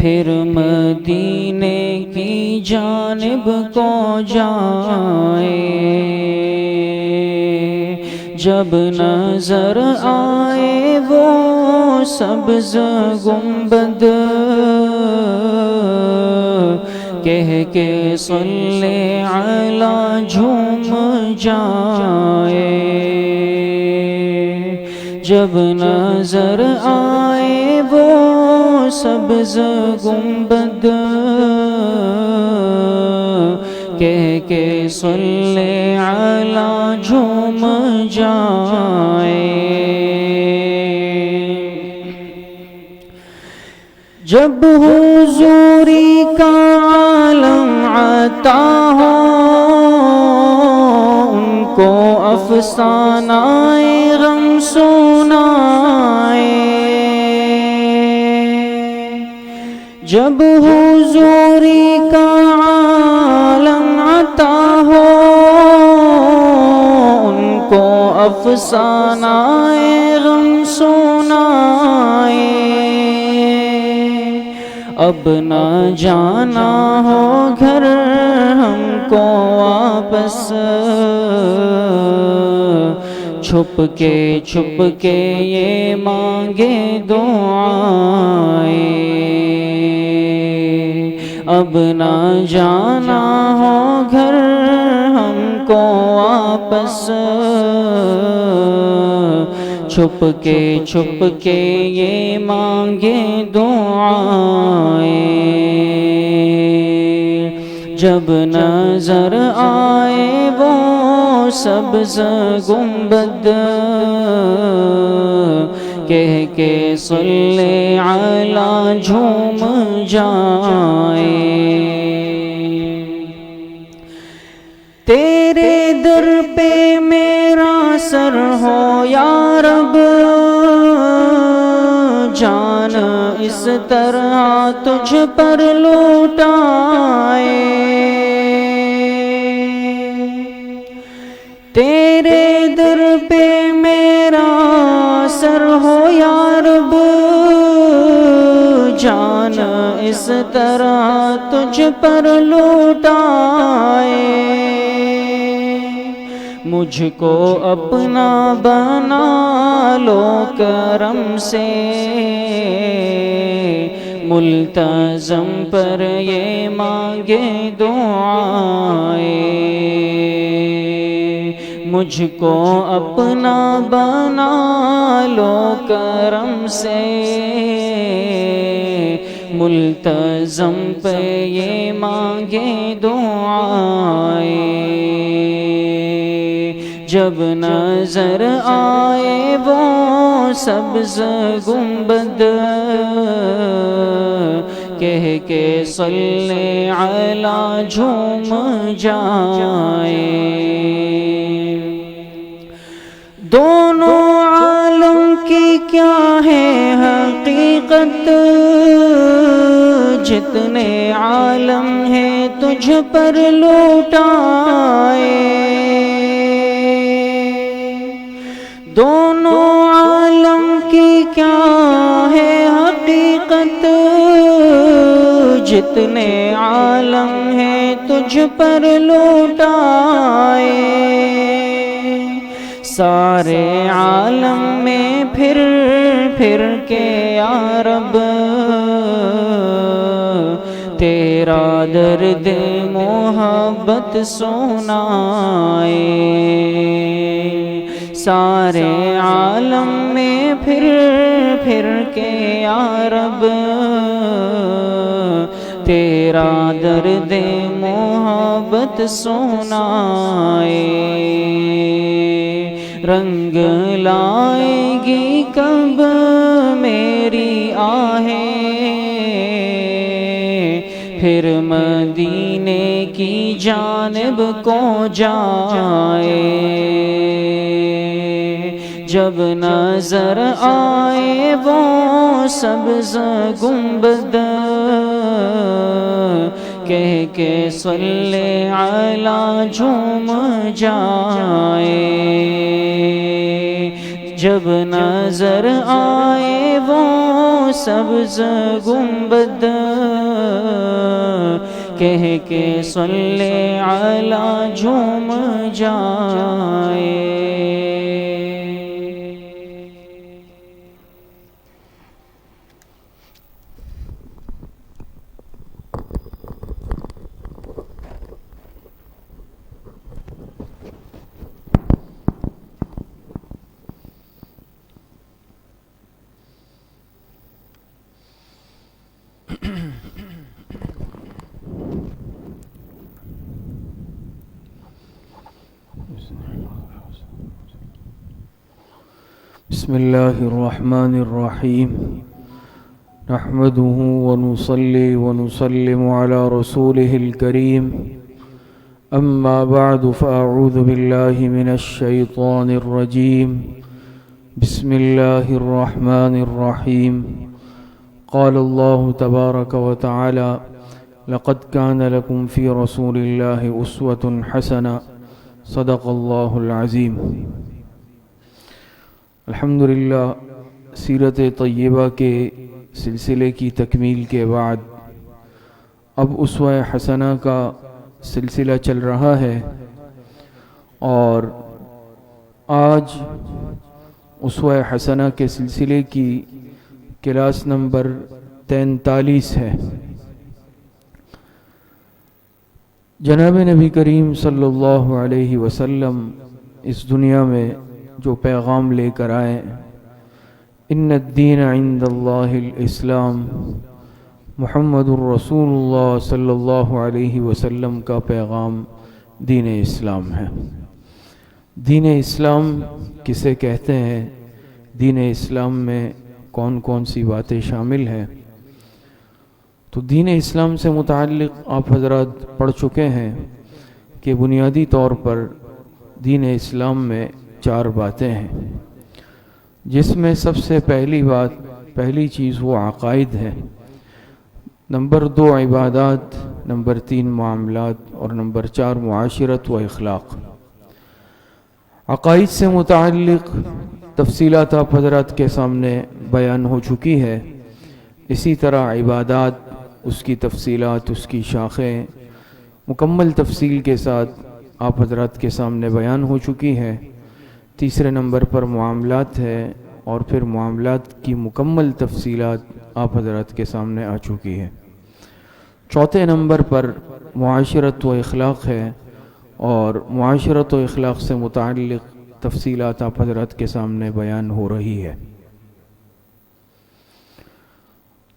پھر مدینے کی جانب کو جائے، جب نظر آئے وہ سبز گنبد، کہہ کے صلی علی جھوم جائے، جب نظر آئے وہ سبز گنبد، کہہ کے صلی علی جھوم جائے، جب حضوری کا عالم عطا ہو، ان کو افسانہ غم سنائے، جب حضوری کا عالم عطا ہو، ان کو افسانہ غم سنائے، اب نہ جانا ہو گھر ہم کو واپس، چھپ کے یہ مانگے دعائیں، اب نہ جانا ہو گھر ہم کو واپس، چھپ کے یہ مانگے دعائیں، جب نظر آئے وہ سبز گنبد، کہہ کے صلی علی جھوم جائے، تیرے در پہ میرا سر ہو یا رب، جان اس طرح تجھ پر لوٹائے، تیرے در پہ میرا سر ہو یا رب، جان اس طرح تجھ پر لوٹائے، مجھ کو اپنا بنا لو کرم سے، ملتزم پر یہ مانگے دعائیں، مجھ کو اپنا بنا لو کرم سے، ملتزم پہ یہ مانگے دعائیں، جب نظر آئے وہ سبز گنبد، کہہ کے صلی علی جھوم جائے، دونوں عالم کی کیا ہے حقیقت، جتنے عالم ہیں تجھ پر لوٹائے، دونوں عالم کی کیا ہے حقیقت، جتنے عالم ہیں تجھ پر لوٹائے، سارے عالم میں پھر کے یا رب، تیرا درد محبت سنائے، سارے عالم میں پھر کے یا رب، تیرا درد محبت سنائے، رنگ لائے گی کب میری آہیں، پھر مدینے کی جانب کو جائے، جب نظر آئے وہ سبز گنبد، کہہ کے صلی علی جھوم جائے، جب نظر آئے وہ سبز گنبد کہہ کے صلی علی جھوم جائے. بسم اللہ الرحمن الرحیم نحمده ونصلي ونسلم على رسوله الكريم اما بعد فاعوذ بالله من الشيطان الرجيم بسم الله الرحمن الرحيم قال الله تبارك وتعالى لقد كان لكم في رسول الله أسوة حسنة صدق الله العظيم. الحمدللہ سیرت طیبہ کے سلسلے کی تکمیل کے بعد اب اسوہ حسنہ کا سلسلہ چل رہا ہے اور آج اسوہ حسنہ کے سلسلے کی کلاس نمبر 43 ہے. جناب نبی کریم صلی اللہ علیہ وسلم اس دنیا میں جو پیغام لے کر آئے ان الدین عند اللہ الاسلام محمد الرسول اللہ صلی اللہ علیہ وسلم کا پیغام دین اسلام ہے. دین اسلام کسے کہتے ہیں؟ دین اسلام میں کون کون سی باتیں شامل ہیں؟ تو دین اسلام سے متعلق آپ حضرات پڑھ چکے ہیں کہ بنیادی طور پر دین اسلام میں 4 باتیں ہیں، جس میں سب سے پہلی چیز وہ عقائد ہے، نمبر 2 عبادات، نمبر 3 معاملات اور نمبر 4 معاشرت و اخلاق. عقائد سے متعلق تفصیلات آپ حضرات کے سامنے بیان ہو چکی ہے. اسی طرح عبادات، اس کی تفصیلات، اس کی شاخیں مکمل تفصیل کے ساتھ آپ حضرات کے سامنے بیان ہو چکی ہے. تیسرے نمبر پر معاملات ہے اور پھر معاملات کی مکمل تفصیلات آپ حضرات کے سامنے آ چکی ہے. چوتھے نمبر پر معاشرت و اخلاق ہے اور معاشرت و اخلاق سے متعلق تفصیلات آپ حضرات کے سامنے بیان ہو رہی ہے.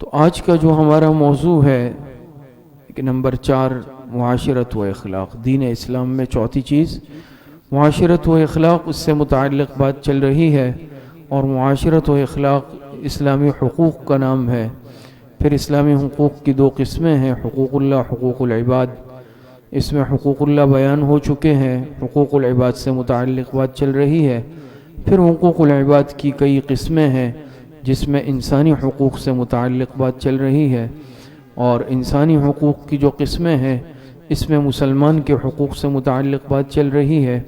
تو آج کا جو ہمارا موضوع ہے کہ نمبر 4 معاشرت و اخلاق. دین اسلام میں چوتھی چیز معاشرت و اخلاق، اس سے متعلق بات چل رہی ہے. اور معاشرت و اخلاق اسلامی حقوق کا نام ہے. پھر اسلامی حقوق کی 2 قسمیں ہیں، حقوق اللہ، حقوق العباد. اس میں حقوق اللہ بیان ہو چکے ہیں، حقوق العباد سے متعلق بات چل رہی ہے. پھر حقوق العباد کی کئی قسمیں ہیں جس میں انسانی حقوق سے متعلق بات چل رہی ہے. اور انسانی حقوق کی جو قسمیں ہیں اس میں مسلمان کے حقوق سے متعلق بات چل رہی ہے.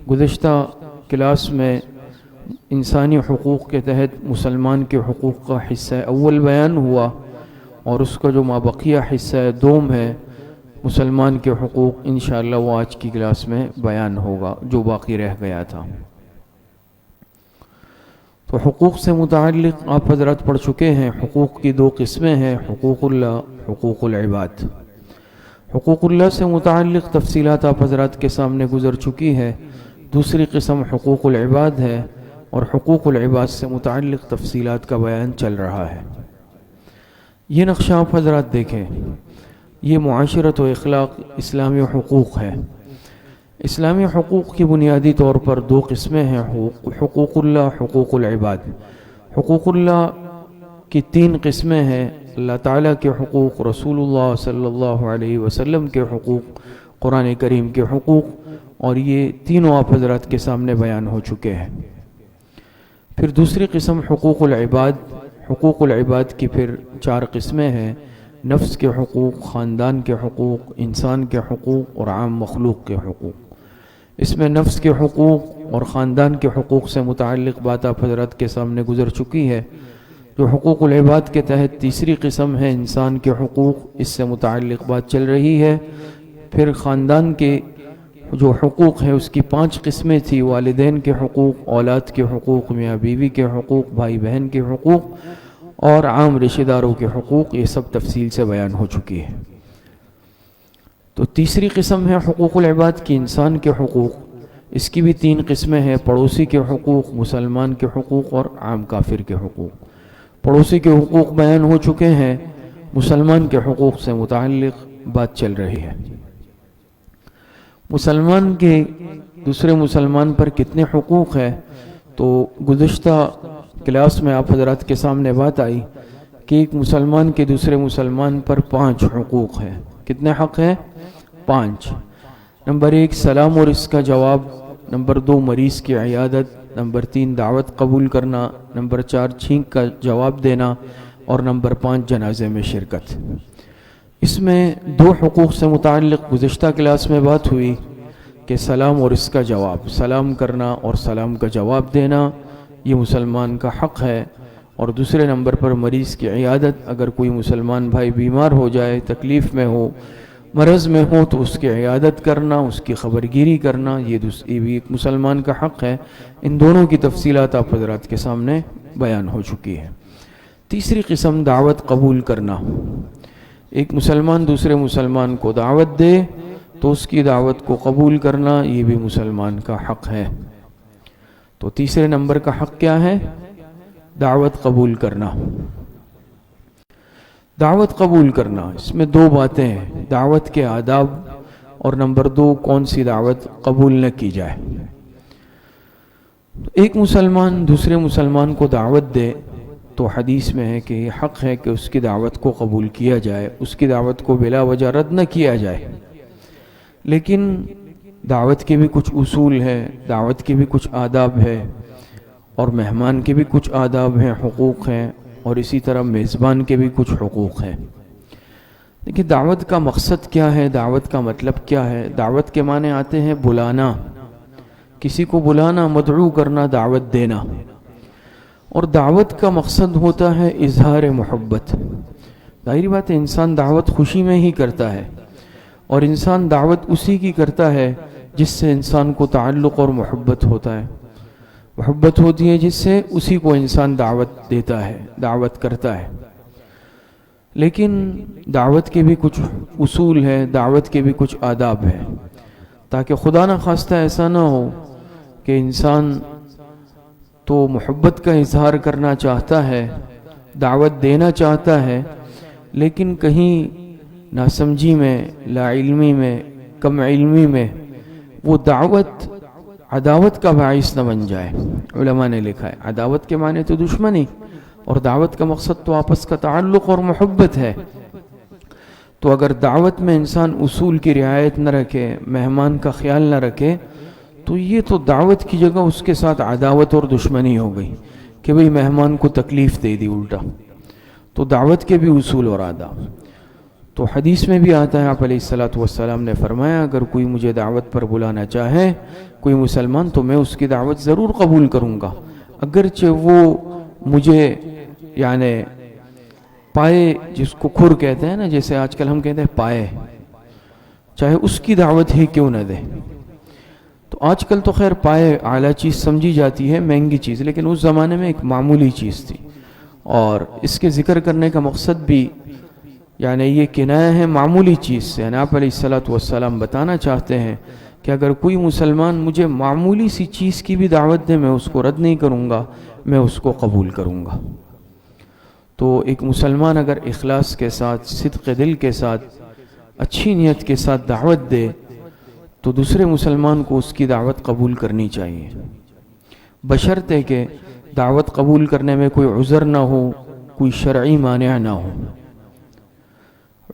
گزشتہ کلاس میں انسانی حقوق کے تحت مسلمان کے حقوق کا حصہ اول بیان ہوا اور اس کا جو مابقیہ حصہ دوم ہے مسلمان کے حقوق، انشاءاللہ وہ آج کی کلاس میں بیان ہوگا جو باقی رہ گیا تھا. تو حقوق سے متعلق آپ حضرات پڑھ چکے ہیں. حقوق کی 2 قسمیں ہیں، حقوق اللہ، حقوق العباد. حقوق اللہ سے متعلق تفصیلات آپ حضرات کے سامنے گزر چکی ہے. دوسری قسم حقوق العباد ہے اور حقوق العباد سے متعلق تفصیلات کا بیان چل رہا ہے. یہ نقشہ آپ حضرات دیکھیں، یہ معاشرت و اخلاق اسلامی حقوق ہے. اسلامی حقوق کی بنیادی طور پر 2 قسمیں ہیں، حقوق اللہ، حقوق العباد. حقوق اللہ کی 3 قسمیں ہیں، اللہ تعالیٰ کے حقوق، رسول اللہ صلی اللہ علیہ وسلم کے حقوق، قرآن کریم کے حقوق، اور یہ تینوں آپ حضرات کے سامنے بیان ہو چکے ہیں. پھر دوسری قسم حقوق العباد. حقوق العباد کی پھر 4 قسمیں ہیں، نفس کے حقوق، خاندان کے حقوق، انسان کے حقوق اور عام مخلوق کے حقوق. اس میں نفس کے حقوق اور خاندان کے حقوق سے متعلق بات آپ حضرات کے سامنے گزر چکی ہے۔ جو حقوق العباد کے تحت تیسری قسم ہے انسان کے حقوق، اس سے متعلق بات چل رہی ہے۔ پھر خاندان کے جو حقوق ہیں اس کی 5 قسمیں تھی، والدین کے حقوق، اولاد کے حقوق، میاں بیوی کے حقوق، بھائی بہن کے حقوق اور عام رشتہ داروں کے حقوق، یہ سب تفصیل سے بیان ہو چکی ہے۔ تو تیسری قسم ہے حقوق العباد کی، انسان کے حقوق۔ اس کی بھی 3 قسمیں ہیں، پڑوسی کے حقوق، مسلمان کے حقوق اور عام کافر کے حقوق۔ پڑوسی کے حقوق بیان ہو چکے ہیں، مسلمان کے حقوق سے متعلق بات چل رہی ہے۔ مسلمان کے دوسرے مسلمان پر کتنے حقوق ہیں؟ تو گزشتہ کلاس میں آپ حضرات کے سامنے بات آئی کہ ایک مسلمان کے دوسرے مسلمان پر 5 حقوق ہیں۔ کتنے حق ہیں؟ 5۔ نمبر 1 سلام اور اس کا جواب، نمبر 2 مریض کی عیادت، نمبر 3 دعوت قبول کرنا، نمبر 4 چھینک کا جواب دینا اور نمبر 5 جنازے میں شرکت۔ اس میں 2 حقوق سے متعلق گزشتہ کلاس میں بات ہوئی کہ سلام اور اس کا جواب، سلام کرنا اور سلام کا جواب دینا یہ مسلمان کا حق ہے۔ اور دوسرے نمبر پر مریض کی عیادت، اگر کوئی مسلمان بھائی بیمار ہو جائے، تکلیف میں ہو، مرض میں ہو تو اس کی عیادت کرنا، اس کی خبرگیری کرنا، یہ بھی ایک مسلمان کا حق ہے۔ ان دونوں کی تفصیلات آپ حضرات کے سامنے بیان ہو چکی ہے۔ تیسری قسم دعوت قبول کرنا، ایک مسلمان دوسرے مسلمان کو دعوت دے تو اس کی دعوت کو قبول کرنا، یہ بھی مسلمان کا حق ہے۔ تو تیسرے نمبر کا حق کیا ہے؟ دعوت قبول کرنا۔ دعوت قبول کرنا، اس میں 2 باتیں ہیں، دعوت کے آداب اور نمبر 2 کون سی دعوت قبول نہ کی جائے۔ ایک مسلمان دوسرے مسلمان کو دعوت دے تو حدیث میں ہے کہ یہ حق ہے کہ اس کی دعوت کو قبول کیا جائے، اس کی دعوت کو بلا وجہ رد نہ کیا جائے۔ لیکن دعوت کے بھی کچھ اصول ہیں، دعوت کے بھی کچھ آداب ہے اور مہمان کے بھی کچھ آداب ہیں، حقوق ہیں، اور اسی طرح میزبان کے بھی کچھ حقوق ہیں۔ دیکھیں دعوت کا مقصد کیا ہے، دعوت کا مطلب کیا ہے؟ دعوت کے معنی آتے ہیں بلانا، کسی کو بلانا، مدعو کرنا، دعوت دینا۔ اور دعوت کا مقصد ہوتا ہے اظہار محبت۔ ظاہری بات ہے انسان دعوت خوشی میں ہی کرتا ہے، اور انسان دعوت اسی کی کرتا ہے جس سے انسان کو تعلق اور محبت ہوتا ہے، محبت ہوتی ہے جس سے اسی کو انسان دعوت دیتا ہے، دعوت کرتا ہے۔ لیکن دعوت کے بھی کچھ اصول ہیں، دعوت کے بھی کچھ آداب ہیں، تاکہ خدا نہ خواستہ ایسا نہ ہو کہ انسان تو محبت کا اظہار کرنا چاہتا ہے، دعوت دینا چاہتا ہے، لیکن کہیں ناسمجھی میں، لا علمی میں، کم علمی میں وہ دعوت عداوت کا باعث نہ بن جائے۔ علماء نے لکھا ہے عداوت کے معنی تو دشمنی، اور دعوت کا مقصد تو آپس کا تعلق اور محبت ہے۔ تو اگر دعوت میں انسان اصول کی رعایت نہ رکھے، مہمان کا خیال نہ رکھے، تو یہ تو دعوت کی جگہ اس کے ساتھ عداوت اور دشمنی ہو گئی کہ بھئی مہمان کو تکلیف دے دی الٹا۔ تو دعوت کے بھی اصول اور آداب۔ تو حدیث میں بھی آتا ہے، آپ علیہ السلام نے فرمایا اگر کوئی مجھے دعوت پر بلانا چاہے کوئی مسلمان تو میں اس کی دعوت ضرور قبول کروں گا، اگرچہ وہ مجھے یعنی پائے، جس کو کھر کہتے ہیں نا، جیسے آج کل ہم کہتے ہیں پائے، چاہے اس کی دعوت ہی کیوں نہ دے۔ تو آج کل تو خیر پائے اعلیٰ چیز سمجھی جاتی ہے، مہنگی چیز، لیکن اس زمانے میں ایک معمولی چیز تھی، اور اس کے ذکر کرنے کا مقصد بھی یعنی یہ کنایہ ہے معمولی چیز سے۔ یعنی آپ علیہ السلام بتانا چاہتے ہیں کہ اگر کوئی مسلمان مجھے معمولی سی چیز کی بھی دعوت دے، میں اس کو رد نہیں کروں گا، میں اس کو قبول کروں گا۔ تو ایک مسلمان اگر اخلاص کے ساتھ، صدق دل کے ساتھ، اچھی نیت کے ساتھ دعوت دے تو دوسرے مسلمان کو اس کی دعوت قبول کرنی چاہیے، بشرطے کہ دعوت قبول کرنے میں کوئی عذر نہ ہو، کوئی شرعی مانع نہ ہو۔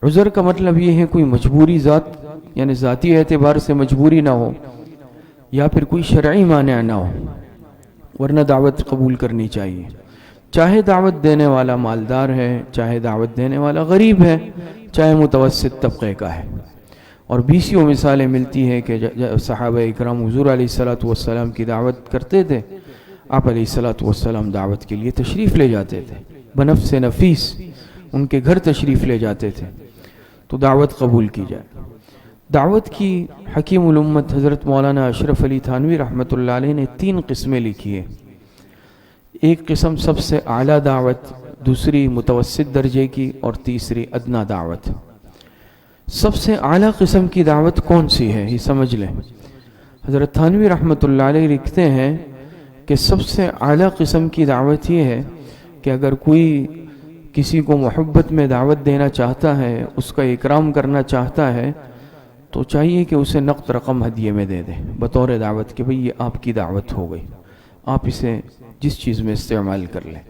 عذر کا مطلب یہ ہے کوئی مجبوری یعنی ذاتی اعتبار سے مجبوری نہ ہو، یا پھر کوئی شرعی مانع نہ ہو، ورنہ دعوت قبول کرنی چاہیے، چاہے دعوت دینے والا مالدار ہے، چاہے دعوت دینے والا غریب ہے، چاہے متوسط طبقے کا ہے۔ اور بیسیوں مثالیں ملتی ہیں کہ صحابہ اکرام حضور علیہ الصلوۃ والسلام کی دعوت کرتے تھے، آپ علیہ الصلوۃ والسلام دعوت کے لیے تشریف لے جاتے تھے، بنفس نفیس ان کے گھر تشریف لے جاتے تھے، تو دعوت قبول کی جائے۔ دعوت کی حکیم الامت حضرت مولانا اشرف علی تھانوی رحمۃ اللہ علیہ نے 3 قسمیں لکھی ہیں۔ ایک قسم سب سے اعلیٰ دعوت، دوسری متوسط درجے کی، اور تیسری ادنا دعوت۔ سب سے اعلیٰ قسم کی دعوت کون سی ہے یہ سمجھ لیں۔ حضرت تھانوی رحمۃ اللہ علیہ لکھتے ہیں کہ سب سے اعلیٰ قسم کی دعوت یہ ہے کہ اگر کوئی کسی کو محبت میں دعوت دینا چاہتا ہے، اس کا اکرام کرنا چاہتا ہے، تو چاہیے کہ اسے نقد رقم ہدیے میں دے دے بطور دعوت کہ بھئی یہ آپ کی دعوت ہو گئی، آپ اسے جس چیز میں استعمال کر لیں۔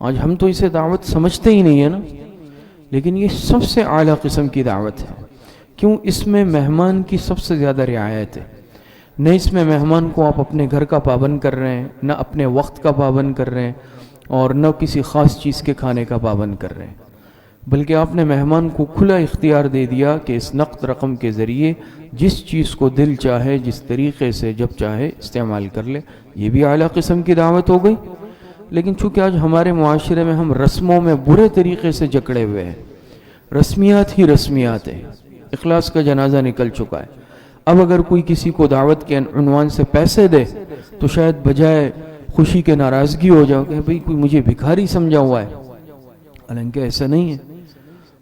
آج ہم تو اسے دعوت سمجھتے ہی نہیں ہے نا، لیکن یہ سب سے اعلیٰ قسم کی دعوت ہے۔ کیوں؟ اس میں مہمان کی سب سے زیادہ رعایت ہے۔ نہ اس میں مہمان کو آپ اپنے گھر کا پابند کر رہے ہیں، نہ اپنے وقت کا پابند کر رہے ہیں، اور نہ کسی خاص چیز کے کھانے کا پابند کر رہے ہیں، بلکہ آپ نے مہمان کو کھلا اختیار دے دیا کہ اس نقد رقم کے ذریعے جس چیز کو دل چاہے، جس طریقے سے جب چاہے استعمال کر لے۔ یہ بھی اعلیٰ قسم کی دعوت ہو گئی۔ لیکن چونکہ آج ہمارے معاشرے میں ہم رسموں میں برے طریقے سے جکڑے ہوئے ہیں، رسمیات ہی رسمیات ہیں، اخلاص کا جنازہ نکل چکا ہے۔ اب اگر کوئی کسی کو دعوت کے عنوان سے پیسے دے تو شاید بجائے خوشی کے ناراضگی ہو جاؤ کہ بھئی کوئی مجھے بھکاری سمجھا ہوا ہے، حالانکہ ایسا نہیں ہے۔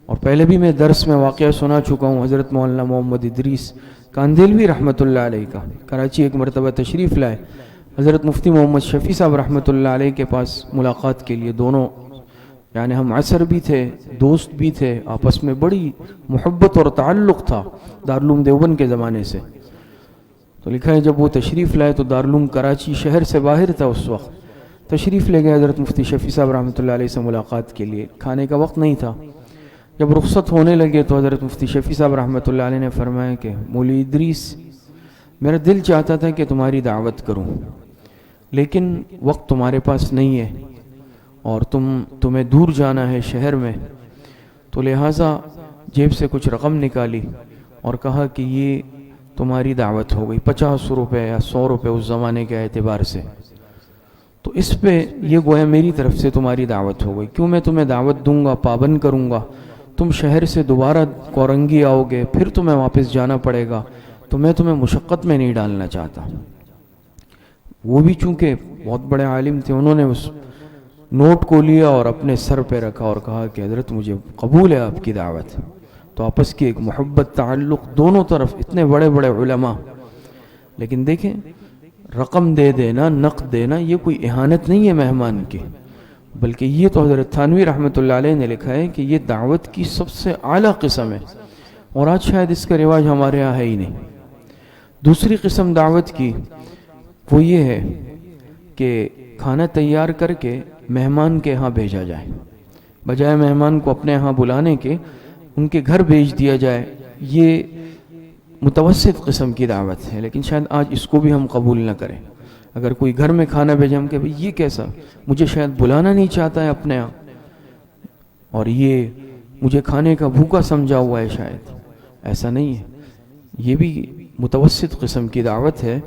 اور پہلے بھی میں درس میں واقعہ سنا چکا ہوں، حضرت مولانا محمد ادریس کاندھیلوی رحمۃ اللہ علیہ کا، کراچی ایک مرتبہ تشریف لائے، حضرت مفتی محمد شفیع صاحب رحمۃ اللہ علیہ کے پاس ملاقات کے لیے، دونوں یعنی ہم عصر بھی تھے، دوست بھی تھے، آپس میں بڑی محبت اور تعلق تھا دارالعلوم دیوبند کے زمانے سے۔ تو لکھا ہے جب وہ تشریف لائے تو دارالعلوم کراچی شہر سے باہر تھا اس وقت، تشریف لے گئے حضرت مفتی شفیع صاحب رحمۃ اللہ علیہ سے ملاقات کے لیے، کھانے کا وقت نہیں تھا۔ جب رخصت ہونے لگے تو حضرت مفتی شفیع صاحب رحمۃ اللہ علیہ نے فرمایا کہ مولوی ادریس، میرا دل چاہتا تھا کہ تمہاری دعوت کروں، لیکن وقت تمہارے پاس نہیں ہے اور تمہیں دور جانا ہے شہر میں، تو لہٰذا جیب سے کچھ رقم نکالی اور کہا کہ یہ تمہاری دعوت ہو گئی، 50 روپے یا 100 روپے اس زمانے کے اعتبار سے، تو اس پہ یہ گویا میری طرف سے تمہاری دعوت ہو گئی۔ کیوں میں تمہیں دعوت دوں گا، پابند کروں گا، تم شہر سے دوبارہ کورنگی آؤ گے، پھر تمہیں واپس جانا پڑے گا، تو میں تمہیں مشقت میں نہیں ڈالنا چاہتا۔ وہ بھی چونکہ بہت بڑے عالم تھے، انہوں نے اس نوٹ کو لیا اور اپنے سر پہ رکھا اور کہا کہ حضرت مجھے قبول ہے آپ کی دعوت۔ تو آپس کی ایک محبت، تعلق دونوں طرف، اتنے بڑے بڑے علماء، لیکن دیکھیں رقم دے دینا، نقد دینا، یہ کوئی اہانت نہیں ہے مہمان کی، بلکہ یہ تو حضرت تھانوی رحمۃ اللہ علیہ نے لکھا ہے کہ یہ دعوت کی سب سے اعلیٰ قسم ہے، اور آج شاید اس کا رواج ہمارے یہاں ہے ہی نہیں۔ دوسری قسم دعوت کی وہ یہ ہے کہ کھانا تیار کر کے مہمان کے ہاں بھیجا جائے، بجائے مہمان کو اپنے ہاں بلانے کے ان کے گھر بھیج دیا جائے۔ یہ متوسط قسم کی دعوت ہے، لیکن شاید آج اس کو بھی ہم قبول نہ کریں۔ اگر کوئی گھر میں کھانا بھیجے ہم کہ بھئی یہ کیسا، مجھے شاید بلانا نہیں چاہتا ہے اپنے ہاں، اور یہ مجھے کھانے کا بھوکا سمجھا ہوا ہے، شاید ایسا نہیں ہے۔ یہ بھی متوسط قسم کی دعوت ہے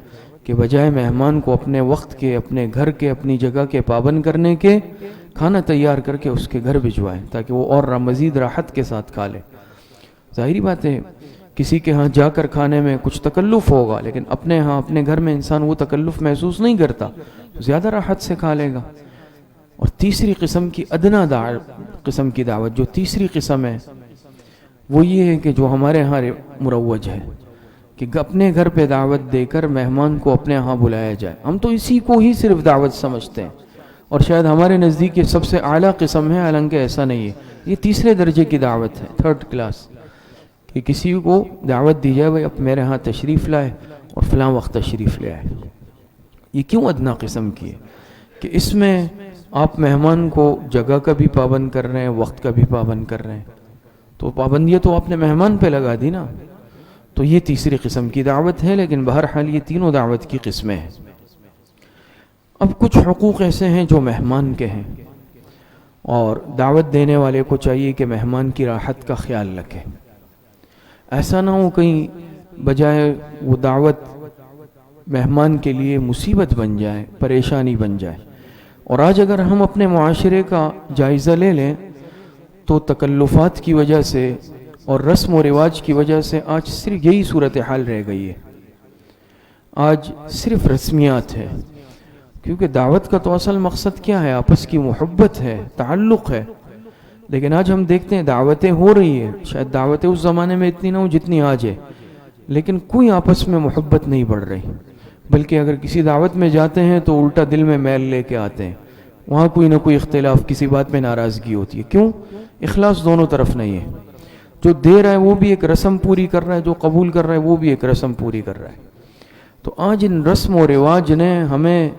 کہ بجائے مہمان کو اپنے وقت کے، اپنے گھر کے، اپنی جگہ کے پابند کرنے کے، کھانا تیار کر کے اس کے گھر بھجوائیں تاکہ وہ اور مزید راحت کے ساتھ کھا لے۔ ظاہری بات ہے کسی کے ہاں جا کر کھانے میں کچھ تکلف ہوگا، لیکن اپنے ہاں اپنے گھر میں انسان وہ تکلف محسوس نہیں کرتا، زیادہ راحت سے کھا لے گا۔ اور تیسری قسم کی ادنا قسم کی دعوت، جو تیسری قسم ہے وہ یہ ہے کہ جو ہمارے ہاں مروج ہے کہ اپنے گھر پہ دعوت دے کر مہمان کو اپنے ہاں بلایا جائے۔ ہم تو اسی کو ہی صرف دعوت سمجھتے ہیں، اور شاید ہمارے نزدیک یہ سب سے اعلیٰ قسم ہے، حالانکہ ایسا نہیں ہے۔ یہ تیسرے درجے کی دعوت ہے، 3rd کلاس، کہ کسی کو دعوت دی جائے، بھائی اب میرے ہاں تشریف لائے اور فلاں وقت تشریف لے آئے۔ یہ کیوں ادنا قسم کی ہے؟ کہ اس میں آپ مہمان کو جگہ کا بھی پابند کر رہے ہیں، وقت کا بھی پابند کر رہے ہیں، تو پابندیاں تو آپ نے مہمان پہ لگا دی نا۔ تو یہ تیسری قسم کی دعوت ہے، لیکن بہرحال یہ تینوں دعوت کی قسمیں ہیں۔ اب کچھ حقوق ایسے ہیں جو مہمان کے ہیں، اور دعوت دینے والے کو چاہیے کہ مہمان کی راحت کا خیال رکھے۔ ایسا نہ ہو کہیں بجائے وہ دعوت مہمان کے لیے مصیبت بن جائے، پریشانی بن جائے۔ اور آج اگر ہم اپنے معاشرے کا جائزہ لے لیں تو تکلفات کی وجہ سے اور رسم و رواج کی وجہ سے آج صرف یہی صورتحال رہ گئی ہے، آج صرف رسمیات ہے۔ کیونکہ دعوت کا تو اصل مقصد کیا ہے؟ آپس کی محبت ہے، تعلق ہے۔ لیکن آج ہم دیکھتے ہیں دعوتیں ہو رہی ہیں، شاید دعوتیں اس زمانے میں اتنی نہ ہوں جتنی آج ہے، لیکن کوئی آپس میں محبت نہیں بڑھ رہی، بلکہ اگر کسی دعوت میں جاتے ہیں تو الٹا دل میں میل لے کے آتے ہیں، وہاں کوئی نہ کوئی اختلاف، کسی بات میں ناراضگی ہوتی ہے۔ کیوں؟ اخلاص دونوں طرف نہیں ہے۔ جو دے رہا ہے وہ بھی ایک رسم پوری کر رہا ہے، جو قبول کر رہا ہے وہ بھی ایک رسم پوری کر رہا ہے۔ تو آج ان رسم و رواج نے ہمیں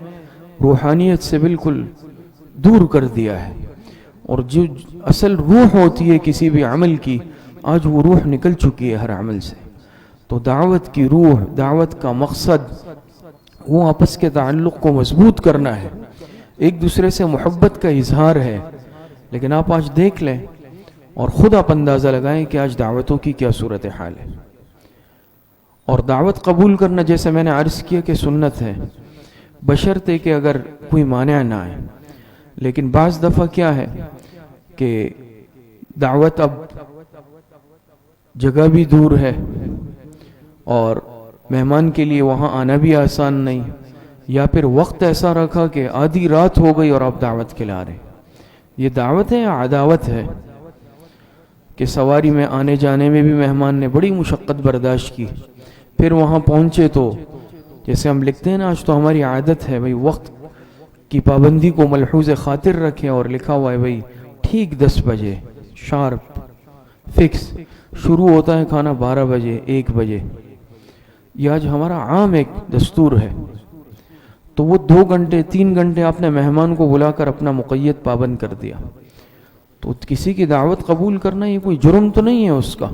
روحانیت سے بالکل دور کر دیا ہے، اور جو اصل روح ہوتی ہے کسی بھی عمل کی، آج وہ روح نکل چکی ہے ہر عمل سے۔ تو دعوت کی روح، دعوت کا مقصد وہ آپس کے تعلق کو مضبوط کرنا ہے، ایک دوسرے سے محبت کا اظہار ہے۔ لیکن آپ آج دیکھ لیں اور خود آپ اندازہ لگائیں کہ آج دعوتوں کی کیا صورتحال ہے۔ اور دعوت قبول کرنا، جیسے میں نے عرض کیا کہ سنت ہے، بشرطے کہ اگر کوئی مانع نہ آئے۔ لیکن بعض دفعہ کیا ہے کہ دعوت اب جگہ بھی دور ہے اور مہمان کے لیے وہاں آنا بھی آسان نہیں، یا پھر وقت ایسا رکھا کہ آدھی رات ہو گئی اور آپ دعوت کھلا رہے۔ یہ دعوت ہے یا عداوت ہے؟ کہ سواری میں آنے جانے میں بھی مہمان نے بڑی مشقت برداشت کی، پھر وہاں پہنچے تو جیسے ہم لکھتے ہیں نا، آج تو ہماری عادت ہے بھئی وقت کی پابندی کو ملحوظ خاطر رکھیں، اور لکھا ہوا ہے بھئی ٹھیک 10 بجے شارپ فکس، شروع ہوتا ہے کھانا 12 بجے 1 بجے۔ یہ آج ہمارا عام ایک دستور ہے۔ تو وہ 2 گھنٹے 3 گھنٹے آپ نے مہمان کو بلا کر اپنا مقید پابند کر دیا، تو کسی کی دعوت قبول کرنا یہ کوئی جرم تو نہیں ہے اس کا۔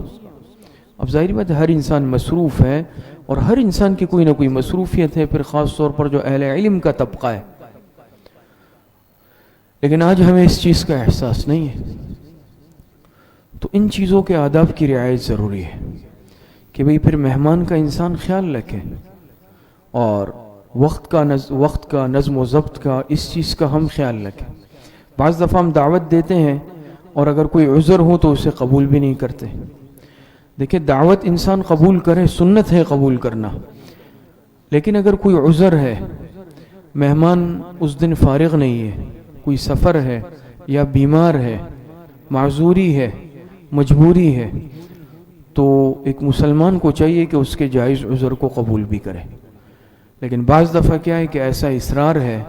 اب ظاہر بات ہے ہر انسان مصروف ہے، اور ہر انسان کی کوئی نہ کوئی مصروفیت ہے، پھر خاص طور پر جو اہل علم کا طبقہ ہے۔ لیکن آج ہمیں اس چیز کا احساس نہیں ہے۔ تو ان چیزوں کے آداب کی رعایت ضروری ہے کہ بھئی پھر مہمان کا انسان خیال رکھے، اور وقت کا نظم و ضبط کا، اس چیز کا ہم خیال رکھیں۔ بعض دفعہ ہم دعوت دیتے ہیں اور اگر کوئی عذر ہو تو اسے قبول بھی نہیں کرتے۔ دیکھیں دعوت انسان قبول کرے، سنت ہے قبول کرنا، لیکن اگر کوئی عذر ہے، مہمان اس دن فارغ نہیں ہے، کوئی سفر ہے یا بیمار ہے، معذوری ہے، مجبوری ہے، تو ایک مسلمان کو چاہیے کہ اس کے جائز عذر کو قبول بھی کرے۔ لیکن بعض دفعہ کیا ہے کہ ایسا اصرار ہے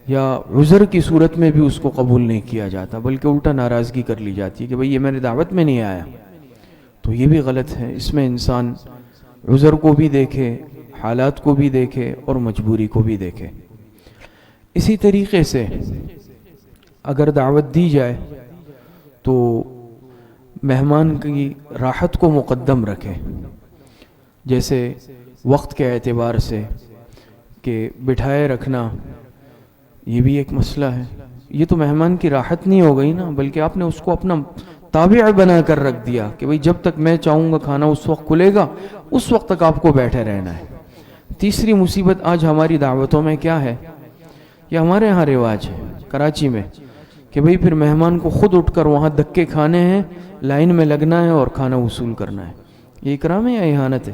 یا عذر کی صورت میں بھی اس کو قبول نہیں کیا جاتا، بلکہ الٹا ناراضگی کر لی جاتی ہے کہ بھئی یہ میرے دعوت میں نہیں آیا۔ تو یہ بھی غلط ہے۔ اس میں انسان عذر کو بھی دیکھے، حالات کو بھی دیکھے، اور مجبوری کو بھی دیکھے۔ اسی طریقے سے اگر دعوت دی جائے تو مہمان کی راحت کو مقدم رکھے، جیسے وقت کے اعتبار سے کہ بٹھائے رکھنا، یہ بھی ایک مسئلہ ہے۔ یہ تو مہمان کی راحت نہیں ہو گئی نا، بلکہ آپ نے اس کو اپنا تابع بنا کر رکھ دیا کہ بھئی جب تک میں چاہوں گا کھانا اس وقت کھلے گا، اس وقت تک آپ کو بیٹھے رہنا ہے۔ تیسری مصیبت آج ہماری دعوتوں میں کیا ہے؟ یہ ہمارے ہاں رواج ہے کراچی میں کہ بھئی پھر مہمان کو خود اٹھ کر وہاں دھکے کھانے ہیں، لائن میں لگنا ہے اور کھانا وصول کرنا ہے۔ یہ اکرام ہے یا اہانت ہے؟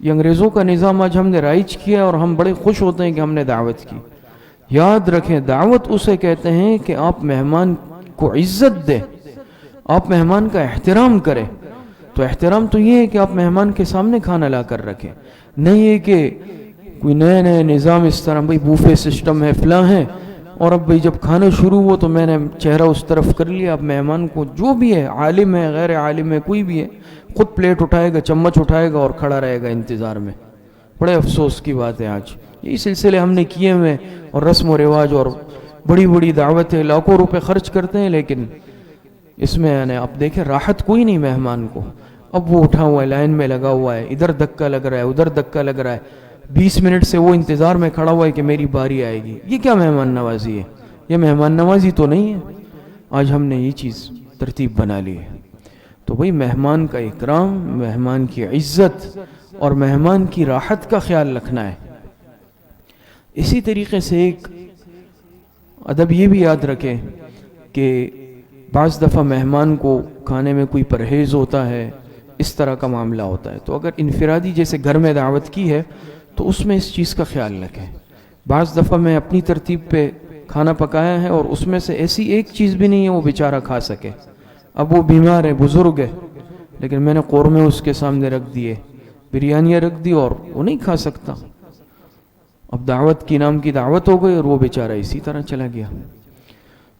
یہ انگریزوں کا نظام آج ہم نے رائج کیا اور ہم بڑے خوش ہوتے ہیں کہ ہم نے دعوت کی۔ یاد رکھیں دعوت اسے کہتے ہیں کہ آپ مہمان کو عزت دیں، آپ مہمان کا احترام کریں۔ تو احترام تو یہ ہے کہ آپ مہمان کے سامنے کھانا لا کر رکھیں، نہیں ہے کہ کوئی نئے نظام اس طرح بھئی بوفے سسٹم ہے فلاں ہے، اور اب بھئی جب کھانا شروع ہو تو میں نے چہرہ اس طرف کر لیا۔ اب مہمان کو جو بھی ہے، عالم ہے غیر عالم ہے کوئی بھی ہے، خود پلیٹ اٹھائے گا، چمچ اٹھائے گا اور کھڑا رہے گا انتظار میں۔ بڑے افسوس کی بات ہے آج یہی سلسلے ہم نے کیے ہوئے، اور رسم و رواج اور بڑی بڑی دعوتیں لاکھوں روپے خرچ کرتے ہیں، لیکن اس میں یعنی آپ دیکھیں راحت کوئی نہیں مہمان کو۔ اب وہ اٹھا ہوا ہے، لائن میں لگا ہوا ہے، ادھر دھکا لگ رہا ہے ادھر دھکا لگ رہا ہے، 20 منٹ سے وہ انتظار میں کھڑا ہوا ہے کہ میری باری آئے گی۔ یہ کیا مہمان نوازی ہے؟ یہ مہمان نوازی تو نہیں ہے۔ آج ہم نے یہ چیز ترتیب بنا لی ہے۔ تو بھئی مہمان کا اکرام، مہمان کی عزت اور مہمان کی راحت کا خیال رکھنا ہے۔ اسی طریقے سے ایک ادب یہ بھی یاد رکھیں کہ بعض دفعہ مہمان کو کھانے میں کوئی پرہیز ہوتا ہے، اس طرح کا معاملہ ہوتا ہے، تو اگر انفرادی جیسے گھر میں دعوت کی ہے تو اس میں اس چیز کا خیال رکھیں۔ بعض دفعہ میں اپنی ترتیب پہ کھانا پکایا ہے اور اس میں سے ایسی ایک چیز بھی نہیں ہے وہ بیچارہ کھا سکے، اب وہ بیمار ہے، بزرگ ہے، لیکن میں نے قورمے اس کے سامنے رکھ دیے، بریانیاں رکھ دی اور وہ نہیں کھا سکتا، اب دعوت کی نام کی دعوت ہو گئی اور وہ بیچارہ اسی طرح چلا گیا۔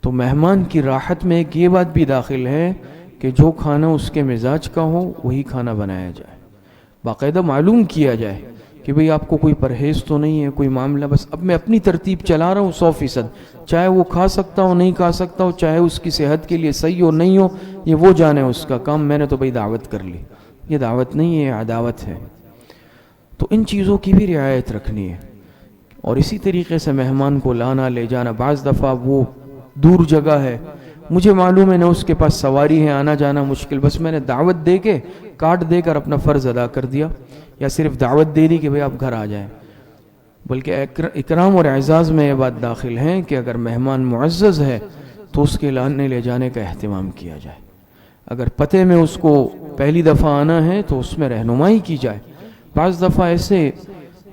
تو مہمان کی راحت میں ایک یہ بات بھی داخل ہے کہ جو کھانا اس کے مزاج کا ہو وہی کھانا بنایا جائے، باقاعدہ معلوم کیا جائے کہ بھئی آپ کو کوئی پرہیز تو نہیں ہے، کوئی معاملہ، بس اب میں اپنی ترتیب چلا رہا ہوں 100%، چاہے وہ کھا سکتا ہو نہیں کھا سکتا ہو، چاہے اس کی صحت کے لیے صحیح ہو نہیں ہو، یہ وہ جانے اس کا کام، میں نے تو بھئی دعوت کر لی۔ یہ دعوت نہیں ہے، یہ عداوت ہے۔ تو ان چیزوں کی بھی رعایت رکھنی ہے۔ اور اسی طریقے سے مہمان کو لانا لے جانا، بعض دفعہ وہ دور جگہ ہے، مجھے معلوم ہے نہ اس کے پاس سواری ہے، آنا جانا مشکل، بس میں نے دعوت دے کے کارڈ دے کر اپنا فرض ادا کر دیا، یا صرف دعوت دے دی کہ بھئی آپ گھر آ جائیں۔ بلکہ اکرام اور اعزاز میں یہ بات داخل ہے کہ اگر مہمان معزز ہے تو اس کے لانے لے جانے کا اہتمام کیا جائے، اگر پتے میں اس کو پہلی دفعہ آنا ہے تو اس میں رہنمائی کی جائے۔ بعض دفعہ ایسے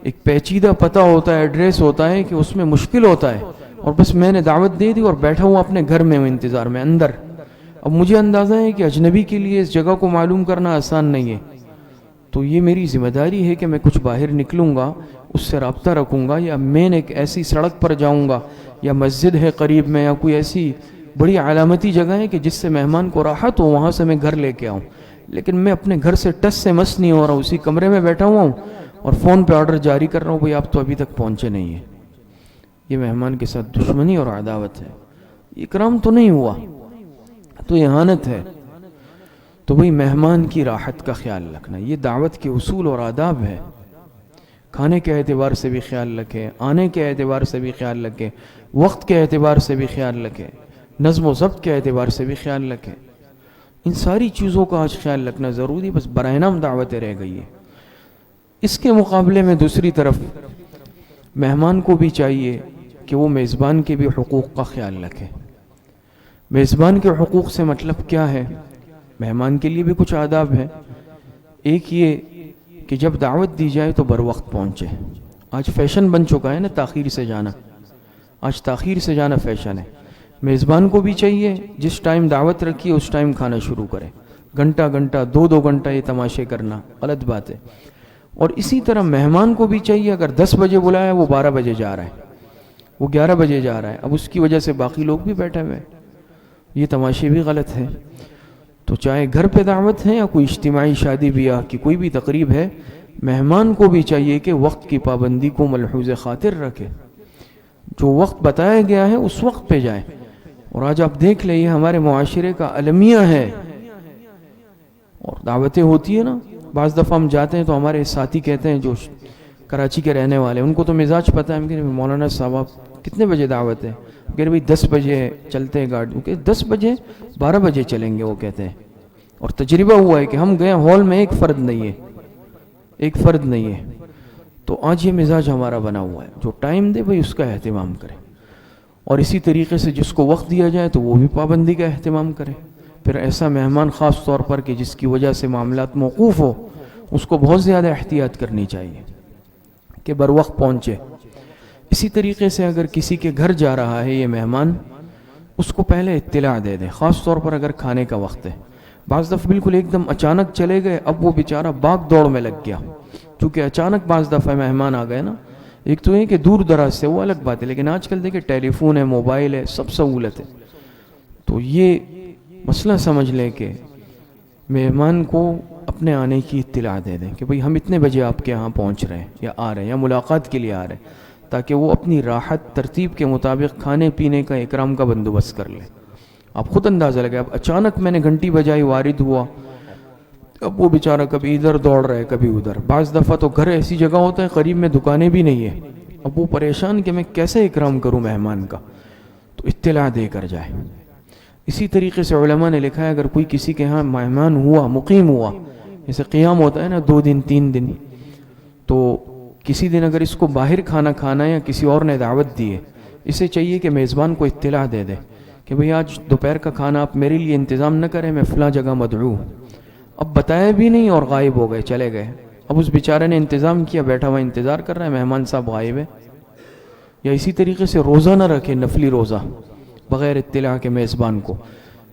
ایک پیچیدہ پتہ ہوتا ہے، ایڈریس ہوتا ہے کہ اس میں مشکل ہوتا ہے، اور بس میں نے دعوت دے دی اور بیٹھا ہوں اپنے گھر میں ہوں انتظار میں اندر، اب مجھے اندازہ ہے کہ اجنبی کے لیے اس جگہ کو معلوم کرنا آسان نہیں ہے، تو یہ میری ذمہ داری ہے کہ میں کچھ باہر نکلوں گا، اس سے رابطہ رکھوں گا، یا میں ایک ایسی سڑک پر جاؤں گا یا مسجد ہے قریب میں یا کوئی ایسی بڑی علامتی جگہ ہے کہ جس سے مہمان کو راحت ہو، وہاں سے میں گھر لے کے آؤں۔ لیکن میں اپنے گھر سے ٹس سے مس نہیں ہو رہا ہوں، اسی کمرے میں بیٹھا ہوا ہوں اور فون پہ آرڈر جاری کر رہا ہوں، بھئی آپ تو ابھی تک پہنچے نہیں ہیں۔ یہ مہمان کے ساتھ دشمنی اور عداوت ہے، اکرام تو نہیں ہوا، تو اہانت ہے۔ تو بھئی مہمان کی راحت کا خیال رکھنا، یہ دعوت کے اصول اور آداب ہے۔ کھانے کے اعتبار سے بھی خیال رکھیں، آنے کے اعتبار سے بھی خیال رکھیں، وقت کے اعتبار سے بھی خیال رکھیں، نظم و ضبط کے اعتبار سے بھی خیال رکھیں۔ ان ساری چیزوں کا آج خیال رکھنا ضروری، بس برائے نام دعوتیں رہ گئی ہیں۔ اس کے مقابلے میں دوسری طرف مہمان کو بھی چاہیے کہ وہ میزبان کے بھی حقوق کا خیال رکھے۔ میزبان کے حقوق سے مطلب کیا ہے؟ مہمان کے لیے بھی کچھ آداب ہے۔ ایک یہ کہ جب دعوت دی جائے تو بر وقت پہنچے۔ آج فیشن بن چکا ہے نا تاخیر سے جانا، آج تاخیر سے جانا فیشن ہے۔ میزبان کو بھی چاہیے جس ٹائم دعوت رکھی ہے اس ٹائم کھانا شروع کرے، گھنٹہ گھنٹہ 2 گھنٹہ یہ تماشے کرنا غلط بات ہے۔ اور اسی طرح مہمان کو بھی چاہیے، اگر 10 بجے بلایا وہ 12 بجے جا رہا ہے، وہ 11 بجے جا رہا ہے، اب اس کی وجہ سے باقی لوگ بھی بیٹھے ہوئے، یہ تماشے بھی غلط ہے۔ تو چاہے گھر پہ دعوت ہے یا کوئی اجتماعی شادی بیاہ کی کوئی بھی تقریب ہے، مہمان کو بھی چاہیے کہ وقت کی پابندی کو ملحوظ خاطر رکھے، جو وقت بتایا گیا ہے اس وقت پہ جائے۔ اور آج آپ دیکھ لیں یہ ہمارے معاشرے کا المیہ ہے، اور دعوتیں ہوتی ہیں نا، بعض دفعہ ہم جاتے ہیں تو ہمارے ساتھی کہتے ہیں جو کراچی کے رہنے والے، ان کو تو مزاج پتہ ہے، ہم کہتے ہیں مولانا صاحب آپ کتنے بجے دعوت ہے؟ کہتے ہیں بھائی 10 بجے چلتے ہیں گاڑی، کہ 10 بجے 12 بجے چلیں گے وہ کہتے ہیں۔ اور تجربہ ہوا ہے کہ ہم گئے ہال میں ایک فرد نہیں ہے، ایک فرد نہیں ہے۔ تو آج یہ مزاج ہمارا بنا ہوا ہے، جو ٹائم دے بھائی اس کا اہتمام کرے، اور اسی طریقے سے جس کو وقت دیا جائے تو وہ بھی پابندی کا اہتمام کرے۔ پھر ایسا مہمان خاص طور پر کہ جس کی وجہ سے معاملات موقوف ہو، اس کو بہت زیادہ احتیاط کرنی چاہیے کہ بر وقت پہنچے۔ اسی طریقے سے اگر کسی کے گھر جا رہا ہے یہ مہمان، اس کو پہلے اطلاع دے دے، خاص طور پر اگر کھانے کا وقت ہے۔ بعض دفعہ بالکل ایک دم اچانک چلے گئے، اب وہ بیچارہ باغ دوڑ میں لگ گیا، چونکہ اچانک بعض دفعہ مہمان آ گئے نا۔ ایک تو یہ کہ دور دراز سے وہ الگ بات ہے، لیکن آج کل دیکھیں ٹیلی فون ہے، موبائل ہے، سب سہولت ہے۔ تو یہ مسئلہ سمجھ لیں کہ مہمان کو اپنے آنے کی اطلاع دے دیں کہ بھئی ہم اتنے بجے آپ کے ہاں پہنچ رہے ہیں یا آ رہے ہیں یا ملاقات کے لیے آ رہے ہیں، تاکہ وہ اپنی راحت ترتیب کے مطابق کھانے پینے کا اکرام کا بندوبست کر لے۔ آپ خود اندازہ لگے، اب اچانک میں نے گھنٹی بجائی، وارد ہوا، اب وہ بیچارہ کبھی ادھر دوڑ رہا ہے کبھی ادھر۔ بعض دفعہ تو گھر ایسی جگہ ہوتا ہے قریب میں دکانیں بھی نہیں ہیں، اب وہ پریشان کہ میں کیسے اکرام کروں مہمان کا، تو اطلاع دے کر جائے۔ اسی طریقے سے علماء نے لکھا ہے اگر کوئی کسی کے ہاں مہمان ہوا، مقیم ہوا، جیسے قیام ہوتا ہے نا 2 دن 3 دن، تو کسی دن اگر اس کو باہر کھانا کھانا ہے یا کسی اور نے دعوت دی ہے، اسے چاہیے کہ میزبان کو اطلاع دے دے کہ بھئی آج دوپہر کا کھانا آپ میرے لیے انتظام نہ کریں، میں فلاں جگہ مدعو ہوں۔ اب بتایا بھی نہیں اور غائب ہو گئے، چلے گئے۔ اب اس بیچارے نے انتظام کیا، بیٹھا ہوا انتظار کر رہا ہے، مہمان صاحب غائب ہے۔ یا اسی طریقے سے روزہ نہ رکھے، نفلی روزہ، بغیر اطلاع کے میزبان کو،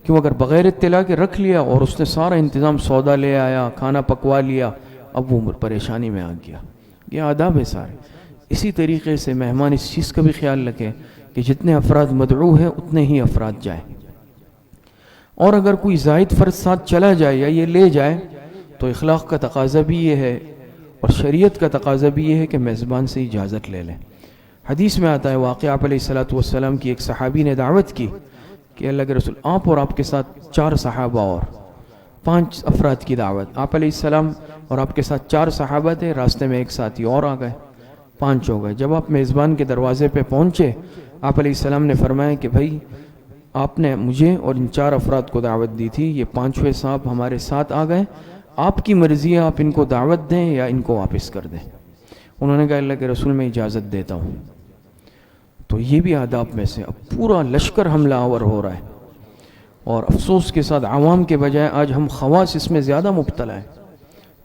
کیوں اگر بغیر اطلاع کے رکھ لیا اور اس نے سارا انتظام، سودا لے آیا، کھانا پکوا لیا، اب وہ پریشانی میں آ گیا۔ یہ آداب ہے سارے۔ اسی طریقے سے مہمان اس چیز کا بھی خیال رکھے کہ جتنے افراد مدعو ہیں اتنے ہی افراد جائیں، اور اگر کوئی زائد فرد ساتھ چلا جائے یا یہ لے جائے تو اخلاق کا تقاضا بھی یہ ہے اور شریعت کا تقاضا بھی یہ ہے کہ میزبان سے اجازت لے لیں۔ حدیث میں آتا ہے واقعہ، آپ علیہ السلام کی ایک صحابی نے دعوت کی کہ اللہ کے رسول، آپ اور آپ کے ساتھ 4 صحابہ اور 5 افراد کی دعوت، آپ علیہ السلام اور آپ کے ساتھ 4 صحابہ تھے، راستے میں ایک ساتھی اور آ گئے، 5 ہو گئے۔ جب آپ میزبان کے دروازے پہ پہنچے، آپ علیہ السلام نے فرمایا کہ بھائی آپ نے مجھے اور ان 4 افراد کو دعوت دی تھی، یہ 5ویں صاحب ہمارے ساتھ آ گئے، آپ کی مرضی ہے، آپ ان کو دعوت دیں یا ان کو واپس کر دیں۔ انہوں نے کہا اللہ کے رسول میں اجازت دیتا ہوں۔ تو یہ بھی آداب میں سے، اب پورا لشکر حملہ آور ہو رہا ہے، اور افسوس کے ساتھ عوام کے بجائے آج ہم خواص اس میں زیادہ مبتلا ہیں۔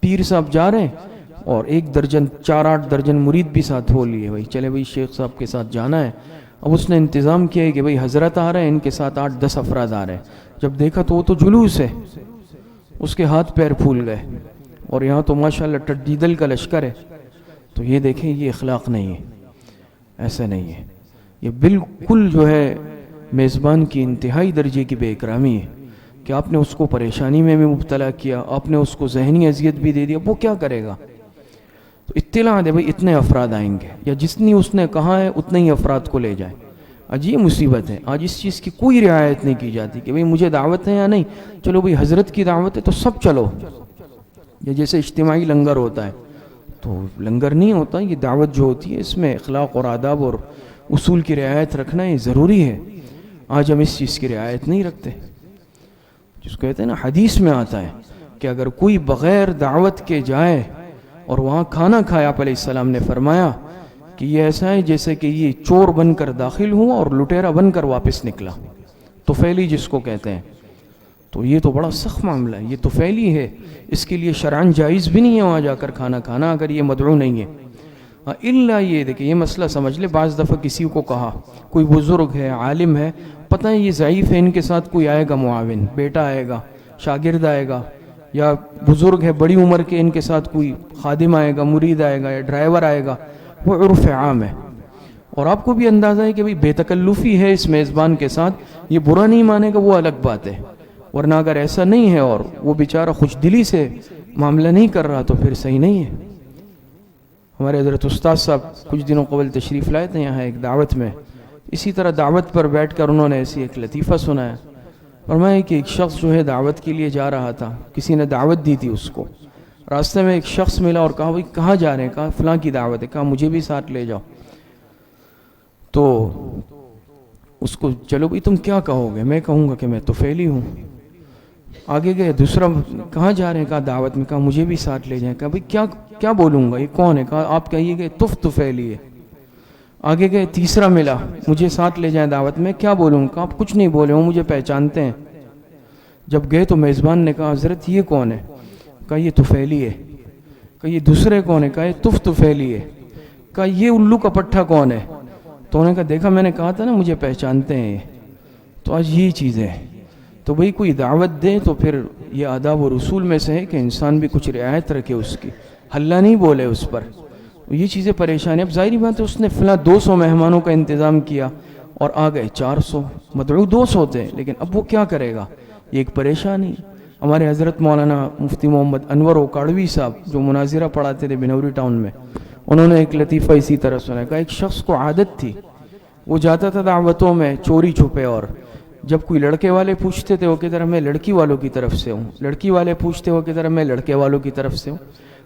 پیر صاحب جا رہے ہیں اور 1 درجن 4-8 درجن مرید بھی ساتھ ہو لیے، بھائی چلے بھائی شیخ صاحب کے ساتھ جانا ہے۔ اب اس نے انتظام کیا ہے کہ بھائی حضرت آ رہے ہیں، ان کے ساتھ 8-10 افراد آ رہے ہیں۔ جب دیکھا تو وہ تو جلوس ہے، اس کے ہاتھ پیر پھول گئے، اور یہاں تو ماشاءاللہ ٹڈیدل کا لشکر ہے۔ تو یہ دیکھیں، یہ اخلاق نہیں ہے، ایسا نہیں ہے، یہ بالکل جو ہے میزبان کی انتہائی درجے کی بے اکرامی ہے کہ آپ نے اس کو پریشانی میں بھی مبتلا کیا، آپ نے اس کو ذہنی اذیت بھی دے دیا، وہ کیا کرے گا؟ تو اطلاع دے بھائی اتنے افراد آئیں گے، یا جتنی اس نے کہا ہے اتنے ہی افراد کو لے جائے۔ آج یہ مصیبت ہے، آج اس چیز کی کوئی رعایت نہیں کی جاتی کہ بھئی مجھے دعوت ہے یا نہیں، چلو بھئی حضرت کی دعوت ہے تو سب چلو۔ یہ جیسے اجتماعی لنگر ہوتا ہے، تو لنگر نہیں ہوتا، یہ دعوت جو ہوتی ہے اس میں اخلاق اور آداب اور اصول کی رعایت رکھنا یہ ضروری ہے۔ آج ہم اس چیز کی رعایت نہیں رکھتے، جس کو کہتے ہیں نا، حدیث میں آتا ہے کہ اگر کوئی بغیر دعوت کے جائے اور وہاں کھانا کھایا، آپ علیہ السلام نے فرمایا کہ یہ ایسا ہے جیسے کہ یہ چور بن کر داخل ہوا اور لٹیرا بن کر واپس نکلا، طفیلی جس کو کہتے ہیں۔ تو یہ تو بڑا سخت معاملہ ہے، یہ طفیلی ہے، اس کے لیے شرعاً جائز بھی نہیں ہے وہاں جا کر کھانا کھانا اگر یہ مدعو نہیں ہے۔ الا یہ دیکھیں، یہ مسئلہ سمجھ لے، بعض دفعہ کسی کو کہا، کوئی بزرگ ہے، عالم ہے، پتہ ہے یہ ضعیف ہے، ان کے ساتھ کوئی آئے گا معاون، بیٹا آئے گا، شاگرد آئے گا، یا بزرگ ہے بڑی عمر کے، ان کے ساتھ کوئی خادم آئے گا، مرید آئے گا، یا ڈرائیور آئے گا، وہ عرف عام ہے۔ اور آپ کو بھی اندازہ ہے کہ بھئی بے تکلفی ہے اس میزبان کے ساتھ، یہ برا نہیں مانے گا، وہ الگ بات ہے، ورنہ اگر ایسا نہیں ہے اور وہ بیچارہ خوش دلی سے معاملہ نہیں کر رہا تو پھر صحیح نہیں ہے۔ ہمارے حضرت استاد صاحب کچھ دنوں قبل تشریف لائے تھے یہاں ایک دعوت میں، اسی طرح دعوت پر بیٹھ کر انہوں نے ایسی ایک لطیفہ سنایا، فرمایا کہ ایک شخص جو ہے دعوت کے لیے جا رہا تھا، کسی نے دعوت دی تھی اس کو، راستے میں ایک شخص ملا اور کہا بھئی کہاں جا رہے ہیں؟ کہا فلاں کی دعوت ہے، کہا مجھے بھی ساتھ لے جاؤ۔ تو اس کو، چلو بھئی تم کیا کہو گے؟ میں کہوں گا کہ میں طفیلی ہوں۔ آگے گئے، دوسرا، کہاں جا رہے ہیں؟ کہا دعوت میں، کہا مجھے بھی ساتھ لے جائیں۔ کہا بھئی کیا بولوں گا، یہ کون ہے؟ کہا آپ کہیے کہ طفیلی ہے۔ آگے گئے، تیسرا ملا، مجھے ساتھ لے جائیں دعوت میں، کیا بولوں گا؟ کہا آپ کچھ نہیں بولے، وہ مجھے پہچانتے ہیں۔ جب گئے تو میزبان نے کہا حضرت یہ کون ہے؟ کہا یہ طفیلی ہے۔ کہا یہ دوسرے کون ہے؟ کہا یہ طفیلی ہے۔ کہا یہ الو کا پٹھا کون ہے؟ تو انہوں نے کہا دیکھا میں نے کہا تھا نا مجھے پہچانتے ہیں۔ تو آج یہی چیز ہے، تو بھئی کوئی دعوت دے تو پھر یہ آداب و رسول میں سے ہے کہ انسان بھی کچھ رعایت رکھے، اس کی ہلہ نہیں بولے اس پر، یہ چیزیں پریشانی۔ اب ظاہری بات ہے اس نے فلاں 200 مہمانوں کا انتظام کیا اور آ گئے 400، مدعو 200 تھے، لیکن اب وہ کیا کرے گا؟ یہ ایک پریشانی۔ ہمارے حضرت مولانا مفتی محمد انور اوکاڑوی صاحب جو مناظرہ پڑھاتے تھے بنوری ٹاؤن میں، انہوں نے ایک لطیفہ اسی طرح سنا، کہا ایک شخص کو عادت تھی، وہ جاتا تھا دعوتوں میں چوری چھپے، اور جب کوئی لڑکے والے پوچھتے تھے وہ کہتا رہا میں لڑکی والوں کی طرف سے ہوں، لڑکی والے پوچھتے وہ کہتا رہا میں لڑکے والوں کی طرف سے ہوں،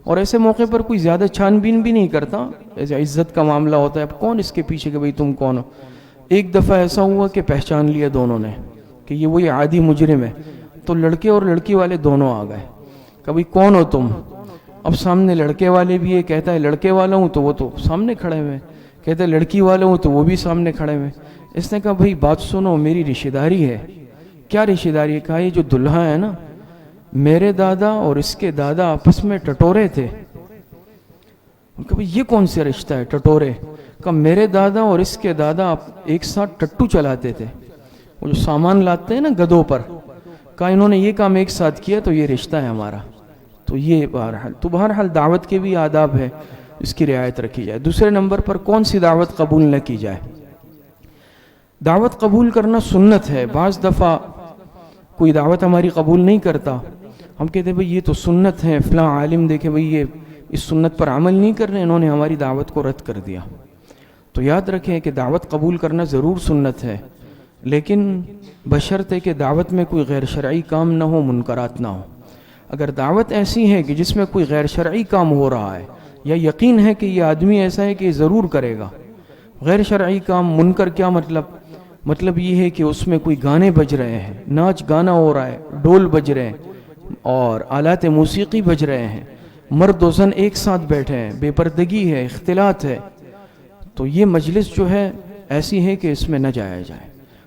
اور ایسے موقع پر کوئی زیادہ چھان بین بھی نہیں کرتا، ایسے عزت کا معاملہ ہوتا ہے، اب کون اس کے پیچھے کہ بھئی تم کون ہو۔ ایک دفعہ ایسا ہوا کہ پہچان لیا دونوں نے کہ یہ وہی عادی مجرم ہے، تو لڑکے اور لڑکی والے دونوں آ گئے. کبھی کون ہو تم؟ اب سامنے لڑکے والے بھی ہے، کہتا ہے لڑکے والا ہوں، تو وہ تو سامنے کھڑے ہوئے. کہتے ہیں لڑکی والا ہوں، تو وہ بھی سامنے کھڑے ہوئے. اس نے کہا بھائی بات سنو، میری رشتہ داری ہے. کیا رشتہ داری ہے؟ کہا یہ جو دلہا ہے نا، میرے دادا اور اس کے دادا آپس میں ٹٹورے تھے. کہا بھائی یہ کون سے رشتہ ہے ٹٹورے؟ کہا میرے دادا اور اس کے دادا ایک ساتھ ٹٹو چلاتے تھے، وہ جو سامان لاتے ہیں نا گدوں پر. کہا انہوں نے یہ کام ایک ساتھ کیا تو یہ رشتہ ہے ہمارا. تو یہ بہرحال دعوت کے بھی آداب ہے، اس کی رعایت رکھی جائے. دوسرے نمبر پر کون سی دعوت قبول نہ کی جائے؟ دعوت قبول کرنا سنت ہے. بعض دفعہ کوئی دعوت ہماری قبول نہیں کرتا، ہم کہتے ہیں بھئی یہ تو سنت ہے، فلاں عالم دیکھے بھئی یہ اس سنت پر عمل نہیں کر رہے، انہوں نے ہماری دعوت کو رد کر دیا. تو یاد رکھیں کہ دعوت قبول کرنا ضرور سنت ہے، لیکن بشرطے کہ دعوت میں کوئی غیر شرعی کام نہ ہو، منکرات نہ ہو. اگر دعوت ایسی ہے کہ جس میں کوئی غیر شرعی کام ہو رہا ہے، یا یقین ہے کہ یہ آدمی ایسا ہے کہ یہ ضرور کرے گا. غیر شرعی کام، منکر کیا مطلب یہ ہے کہ اس میں کوئی گانے بج رہے ہیں، ناچ گانا ہو رہا ہے، ڈول بج رہے ہیں اور آلات موسیقی بج رہے ہیں، مرد و زن ایک ساتھ بیٹھے ہیں، بے پردگی ہے، اختلاط ہے. تو یہ مجلس جو ہے ایسی ہے کہ اس میں نہ جایا جائے.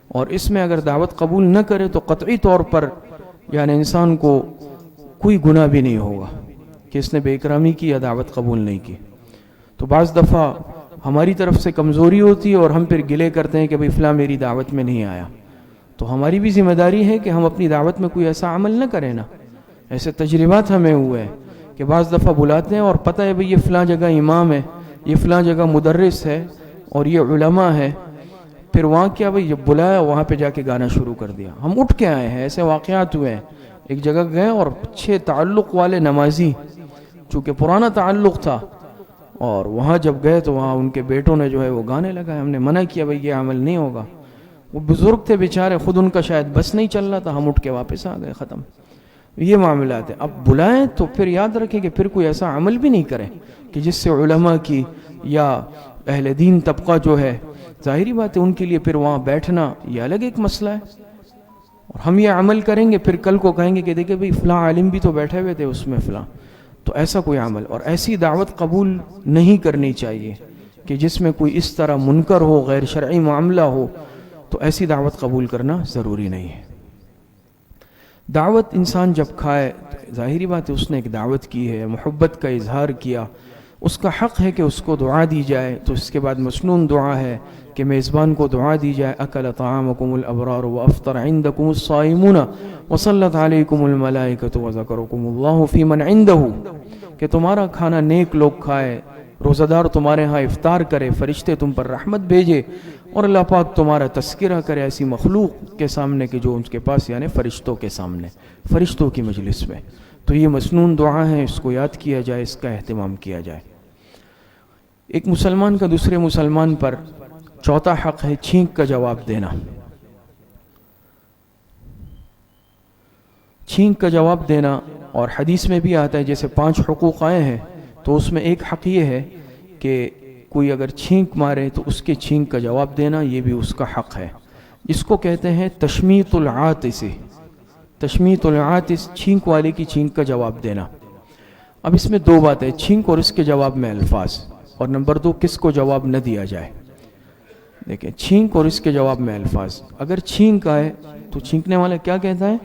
اور اس میں اگر دعوت قبول نہ کرے تو قطعی طور پر یعنی انسان کو کوئی گناہ بھی نہیں ہوگا کہ اس نے بے اکرامی کی یا دعوت قبول نہیں کی. تو بعض دفعہ ہماری طرف سے کمزوری ہوتی ہے اور ہم پھر گلے کرتے ہیں کہ بھئی فلاں میری دعوت میں نہیں آیا. تو ہماری بھی ذمہ داری ہے کہ ہم اپنی دعوت میں کوئی ایسا عمل نہ کریں نا. ایسے تجربات ہمیں ہوئے ہیں کہ بعض دفعہ بلاتے ہیں اور پتہ ہے بھئی یہ فلاں جگہ امام ہے، یہ فلاں جگہ مدرس ہے اور یہ علماء ہے. پھر وہاں کیا بھئی جب بلایا وہاں پہ جا کے گانا شروع کر دیا. ہم اٹھ کے آئے ہیں، ایسے واقعات ہوئے ہیں. ایک جگہ گئے اور 6 تعلق والے نمازی، چونکہ پرانا تعلق تھا، اور وہاں جب گئے تو وہاں ان کے بیٹوں نے جو ہے وہ گانے لگائے. ہم نے منع کیا بھئی یہ عمل نہیں ہوگا. وہ بزرگ تھے بیچارے، خود ان کا شاید بس نہیں چل رہا تھا، ہم اٹھ کے واپس آ گئے، ختم. یہ معاملات ہیں. اب بلائیں تو پھر یاد رکھیں کہ پھر کوئی ایسا عمل بھی نہیں کریں کہ جس سے علماء کی یا اہل دین طبقہ جو ہے، ظاہری بات ہے ان کے لیے پھر وہاں بیٹھنا یہ الگ ایک مسئلہ ہے. اور ہم یہ عمل کریں گے پھر کل کو کہیں گے کہ دیکھیں بھئی فلاں عالم بھی تو بیٹھے ہوئے تھے اس میں فلاں. تو ایسا کوئی عمل اور ایسی دعوت قبول نہیں کرنی چاہیے کہ جس میں کوئی اس طرح منکر ہو، غیر شرعی معاملہ ہو. تو ایسی دعوت قبول کرنا ضروری نہیں ہے. دعوت انسان جب کھائے، ظاہری بات ہے اس نے ایک دعوت کی ہے، محبت کا اظہار کیا، اس کا حق ہے کہ اس کو دعا دی جائے. تو اس کے بعد مسنون دعا ہے کہ میزبان کو دعا دی جائے. اکل طعامکم الابرار وافطر عندکم الصائمون وصلت علیکم الملائکۃ وذکرکم اللہ فی من عنده، کہ تمہارا کھانا نیک لوگ کھائے، روزہ دار تمہارے ہاں افطار کرے، فرشتے تم پر رحمت بھیجے، اور اللہ پاک تمہارا تذکرہ کرے ایسی مخلوق کے سامنے کہ جو ان کے پاس یعنی فرشتوں کے سامنے، فرشتوں کی مجلس میں. تو یہ مسنون دعا ہے، اس کو یاد کیا جائے، اس کا اہتمام کیا جائے. ایک مسلمان کا دوسرے مسلمان پر چوتھا حق ہے چھینک کا جواب دینا. چھینک کا جواب دینا، اور حدیث میں بھی آتا ہے جیسے 5 حقوق آئے ہیں تو اس میں ایک حق یہ ہے کہ کوئی اگر چھینک مارے تو اس کے چھینک کا جواب دینا، یہ بھی اس کا حق ہے. اس کو کہتے ہیں تشمیت العاطس. تشمیت العاطس، چھینک والے کی چھینک کا جواب دینا. اب اس میں 2 باتیں، چھینک اور اس کے جواب میں الفاظ، اور نمبر 2 کس کو جواب نہ دیا جائے. دیکھیں چھینک اور اس کے جواب میں الفاظ. اگر چھینک آئے تو چھینکنے والا کیا کہتا ہے؟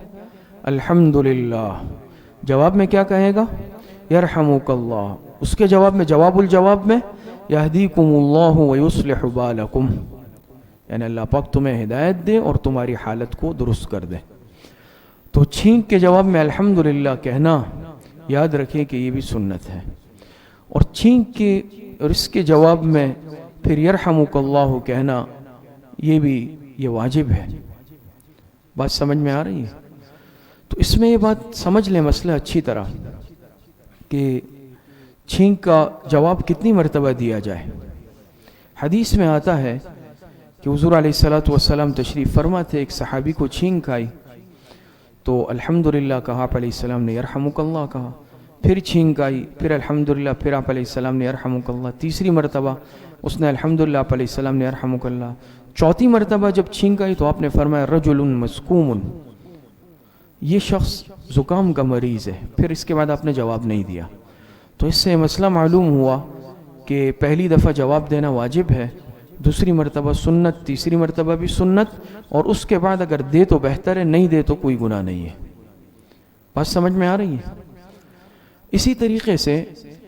الحمدللہ. جواب میں کیا کہے گا؟ یرحمک اللہ. اس کے جواب میں، جواب الجواب میں، یہدیکم اللہ ویصلح بالکم، یعنی اللہ پاک تمہیں ہدایت دے اور تمہاری حالت کو درست کر دے. تو چھینک کے جواب میں الحمدللہ کہنا، یاد رکھیں کہ یہ بھی سنت ہے. اور چھینک کے اور اس کے جواب میں پھر یرحمک اللہ کہنا، یہ واجب ہے. بات سمجھ میں آ رہی ہے؟ تو اس میں یہ بات سمجھ لیں مسئلہ اچھی طرح کہ چھینک کا جواب کتنی مرتبہ دیا جائے. حدیث میں آتا ہے کہ حضور علیہ الصلوۃ والسلام تشریف فرما تھے، ایک صحابی کو چھینک آئی تو الحمدللہ کہا، آپ علیہ السلام نے یرحمک اللہ کہا. پھر چھینک آئی، پھر الحمدللہ، پھر آپ علیہ السلام نے یرحمک اللہ، تیسری مرتبہ اس نے الحمدللہ، آپ علیہ السلام نے یرحمک اللہ، چوتھی مرتبہ جب چھینک آئی تو آپ نے فرمایا رجل مسکوم، یہ شخص زکام کا مریض ہے۔ پھر اس کے بعد آپ نے جواب نہیں دیا۔ تو اس سے مسئلہ معلوم ہوا کہ پہلی دفعہ جواب دینا واجب ہے، دوسری مرتبہ سنت، تیسری مرتبہ بھی سنت، اور اس کے بعد اگر دے تو بہتر ہے، نہیں دے تو کوئی گناہ نہیں ہے۔ بات سمجھ میں آ رہی ہے؟ اسی طریقے سے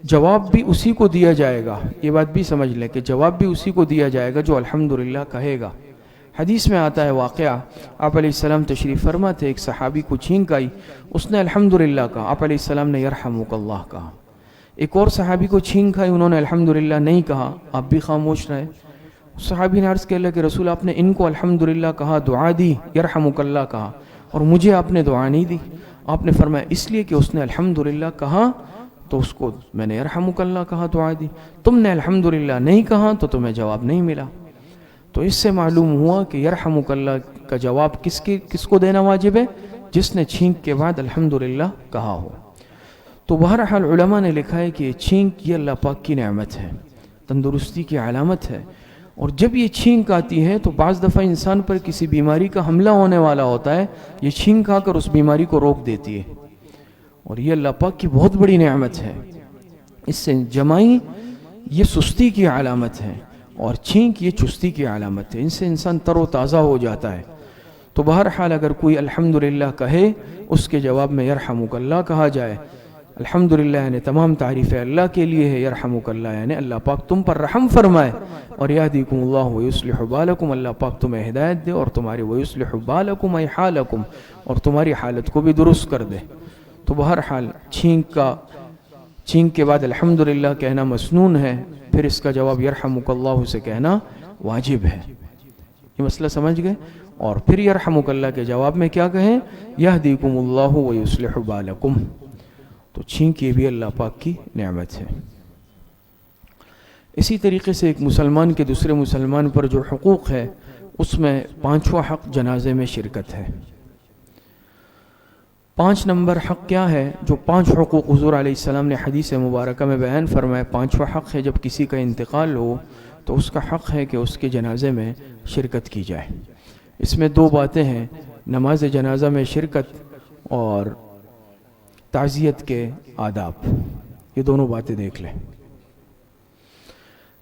جواب بھی اسی کو دیا جائے گا، یہ بات بھی سمجھ لیں کہ جواب بھی اسی کو دیا جائے گا جو الحمدللہ کہے گا۔ حدیث میں آتا ہے واقعہ، آپ علیہ السلام تشریف فرما تھے، ایک صحابی کو چھینک آئی، اس نے الحمدللہ کہا، آپ علیہ السلام نے یرحمک اللہ کہا۔ ایک اور صحابی کو چھینک آئی، انہوں نے الحمدللہ نہیں کہا، آپ بھی خاموش رہے۔ صحابی نے عرض کیا اللہ کے رسول، آپ نے ان کو الحمدللہ کہا، دعا دی، یرحمک اللہ کہا، اور مجھے آپ نے دعا نہیں دی۔ آپ نے فرمایا اس لیے کہ اس نے الحمدللہ کہا تو اس کو میں نے یرحمک اللہ کہا، دعا دی، تم نے الحمدللہ نہیں کہا تو تمہیں جواب نہیں ملا۔ تو اس سے معلوم ہوا کہ یرحمک اللہ کا جواب کس کو دینا واجب ہے؟ جس نے چھینک کے بعد الحمدللہ کہا ہو۔ تو بہرحال علماء نے لکھا ہے کہ یہ چھینک یہ اللہ پاک کی نعمت ہے، تندرستی کی علامت ہے، اور جب یہ چھینک آتی ہے تو بعض دفعہ انسان پر کسی بیماری کا حملہ ہونے والا ہوتا ہے، یہ چھینک آ کر اس بیماری کو روک دیتی ہے، اور یہ اللہ پاک کی بہت بڑی نعمت ہے۔ اس سے جمائی یہ سستی کی علامت ہے، اور چھینک یہ چستی کی علامت ہے، ان سے انسان تر و تازہ ہو جاتا ہے۔ تو بہرحال اگر کوئی الحمدللہ کہے، اس کے جواب میں یرحمک اللہ کہا جائے۔ الحمدللہ یعنی تمام تعریفیں اللہ کے لیے ہے، یرحمک اللہ یعنی اللہ پاک تم پر رحم فرمائے، اور یہدیکم اللہ ویصلح بالکم، اللہ پاک تمہیں ہدایت دے اور تمہاری ویصلح بالکم ای حالکم، اور تمہاری حالت کو بھی درست کر دے۔ تو بہرحال چھینک کے بعد الحمدللہ کہنا مسنون ہے، پھر اس کا جواب یرحمک اللہ سے کہنا واجب ہے۔ یہ مسئلہ سمجھ گئے؟ اور پھر یرحمک اللہ کے جواب میں کیا کہیں؟ یہدیکم اللہ ویصلح بالکم۔ تو چھینک یہ بھی اللہ پاک کی نعمت ہے۔ اسی طریقے سے ایک مسلمان کے دوسرے مسلمان پر جو حقوق ہے، اس میں پانچواں حق جنازے میں شرکت ہے۔ 5 نمبر حق کیا ہے؟ جو 5 حقوق حضور علیہ السلام نے حدیث مبارکہ میں بیان فرمائے، 5واں حق ہے جب کسی کا انتقال ہو تو اس کا حق ہے کہ اس کے جنازے میں شرکت کی جائے۔ اس میں 2 باتیں ہیں، نماز جنازہ میں شرکت اور تعزیت کے آداب، یہ دونوں باتیں دیکھ لیں۔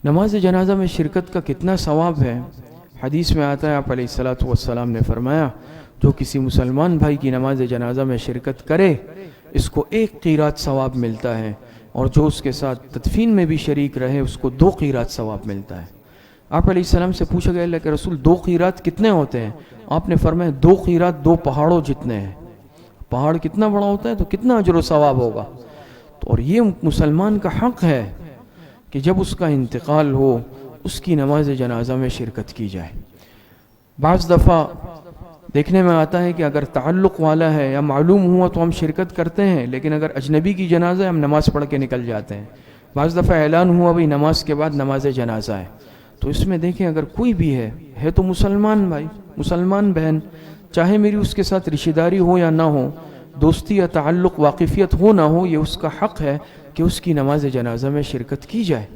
نماز جنازہ میں شرکت کا کتنا ثواب ہے؟ حدیث میں آتا ہے، آپ علیہ الصلوۃ والسلام نے فرمایا جو کسی مسلمان بھائی کی نماز جنازہ میں شرکت کرے اس کو 1 قیرات ثواب ملتا ہے، اور جو اس کے ساتھ تدفین میں بھی شریک رہے اس کو 2 قیرات ثواب ملتا ہے۔ آپ علیہ السلام سے پوچھا گیا اللہ کے رسول 2 قیرات کتنے ہوتے ہیں؟ آپ نے فرمایا 2 قیرات 2 پہاڑوں جتنے ہیں۔ پہاڑ کتنا بڑا ہوتا ہے تو کتنا اجر و ثواب ہوگا۔ اور یہ مسلمان کا حق ہے کہ جب اس کا انتقال ہو اس کی نماز جنازہ میں شرکت کی جائے۔ بعض دفعہ دیکھنے میں آتا ہے کہ اگر تعلق والا ہے یا معلوم ہوا تو ہم شرکت کرتے ہیں، لیکن اگر اجنبی کی جنازہ ہے ہم نماز پڑھ کے نکل جاتے ہیں۔ بعض دفعہ اعلان ہوا بھئی نماز کے بعد نماز جنازہ ہے، تو اس میں دیکھیں اگر کوئی بھی ہے تو مسلمان بھائی، مسلمان بہن، چاہے میری اس کے ساتھ رشتہ داری ہو یا نہ ہو، دوستی یا تعلق واقفیت ہو نہ ہو، یہ اس کا حق ہے کہ اس کی نماز جنازہ میں شرکت کی جائے۔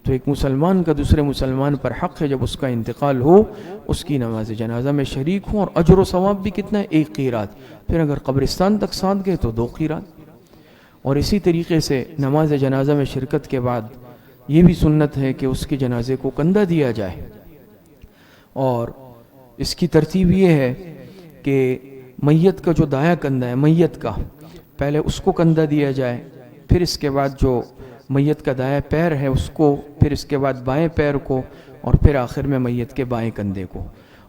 تو ایک مسلمان کا دوسرے مسلمان پر حق ہے جب اس کا انتقال ہو اس کی نماز جنازہ میں شریک ہوں، اور اجر و ثواب بھی کتنا ہے؟ 1 قیرات، پھر اگر قبرستان تک ساتھ گئے تو 2 قیرات۔ اور اسی طریقے سے نماز جنازہ میں شرکت کے بعد یہ بھی سنت ہے کہ اس کے جنازے کو کندھا دیا جائے، اور اس کی ترتیب یہ ہے کہ میت کا جو دایاں کندھا ہے میت کا، پہلے اس کو کندھا دیا جائے، پھر اس کے بعد جو میت کا دایاں پیر ہے اس کو، پھر اس کے بعد بائیں پیر کو، اور پھر آخر میں میت کے بائیں کندھے کو،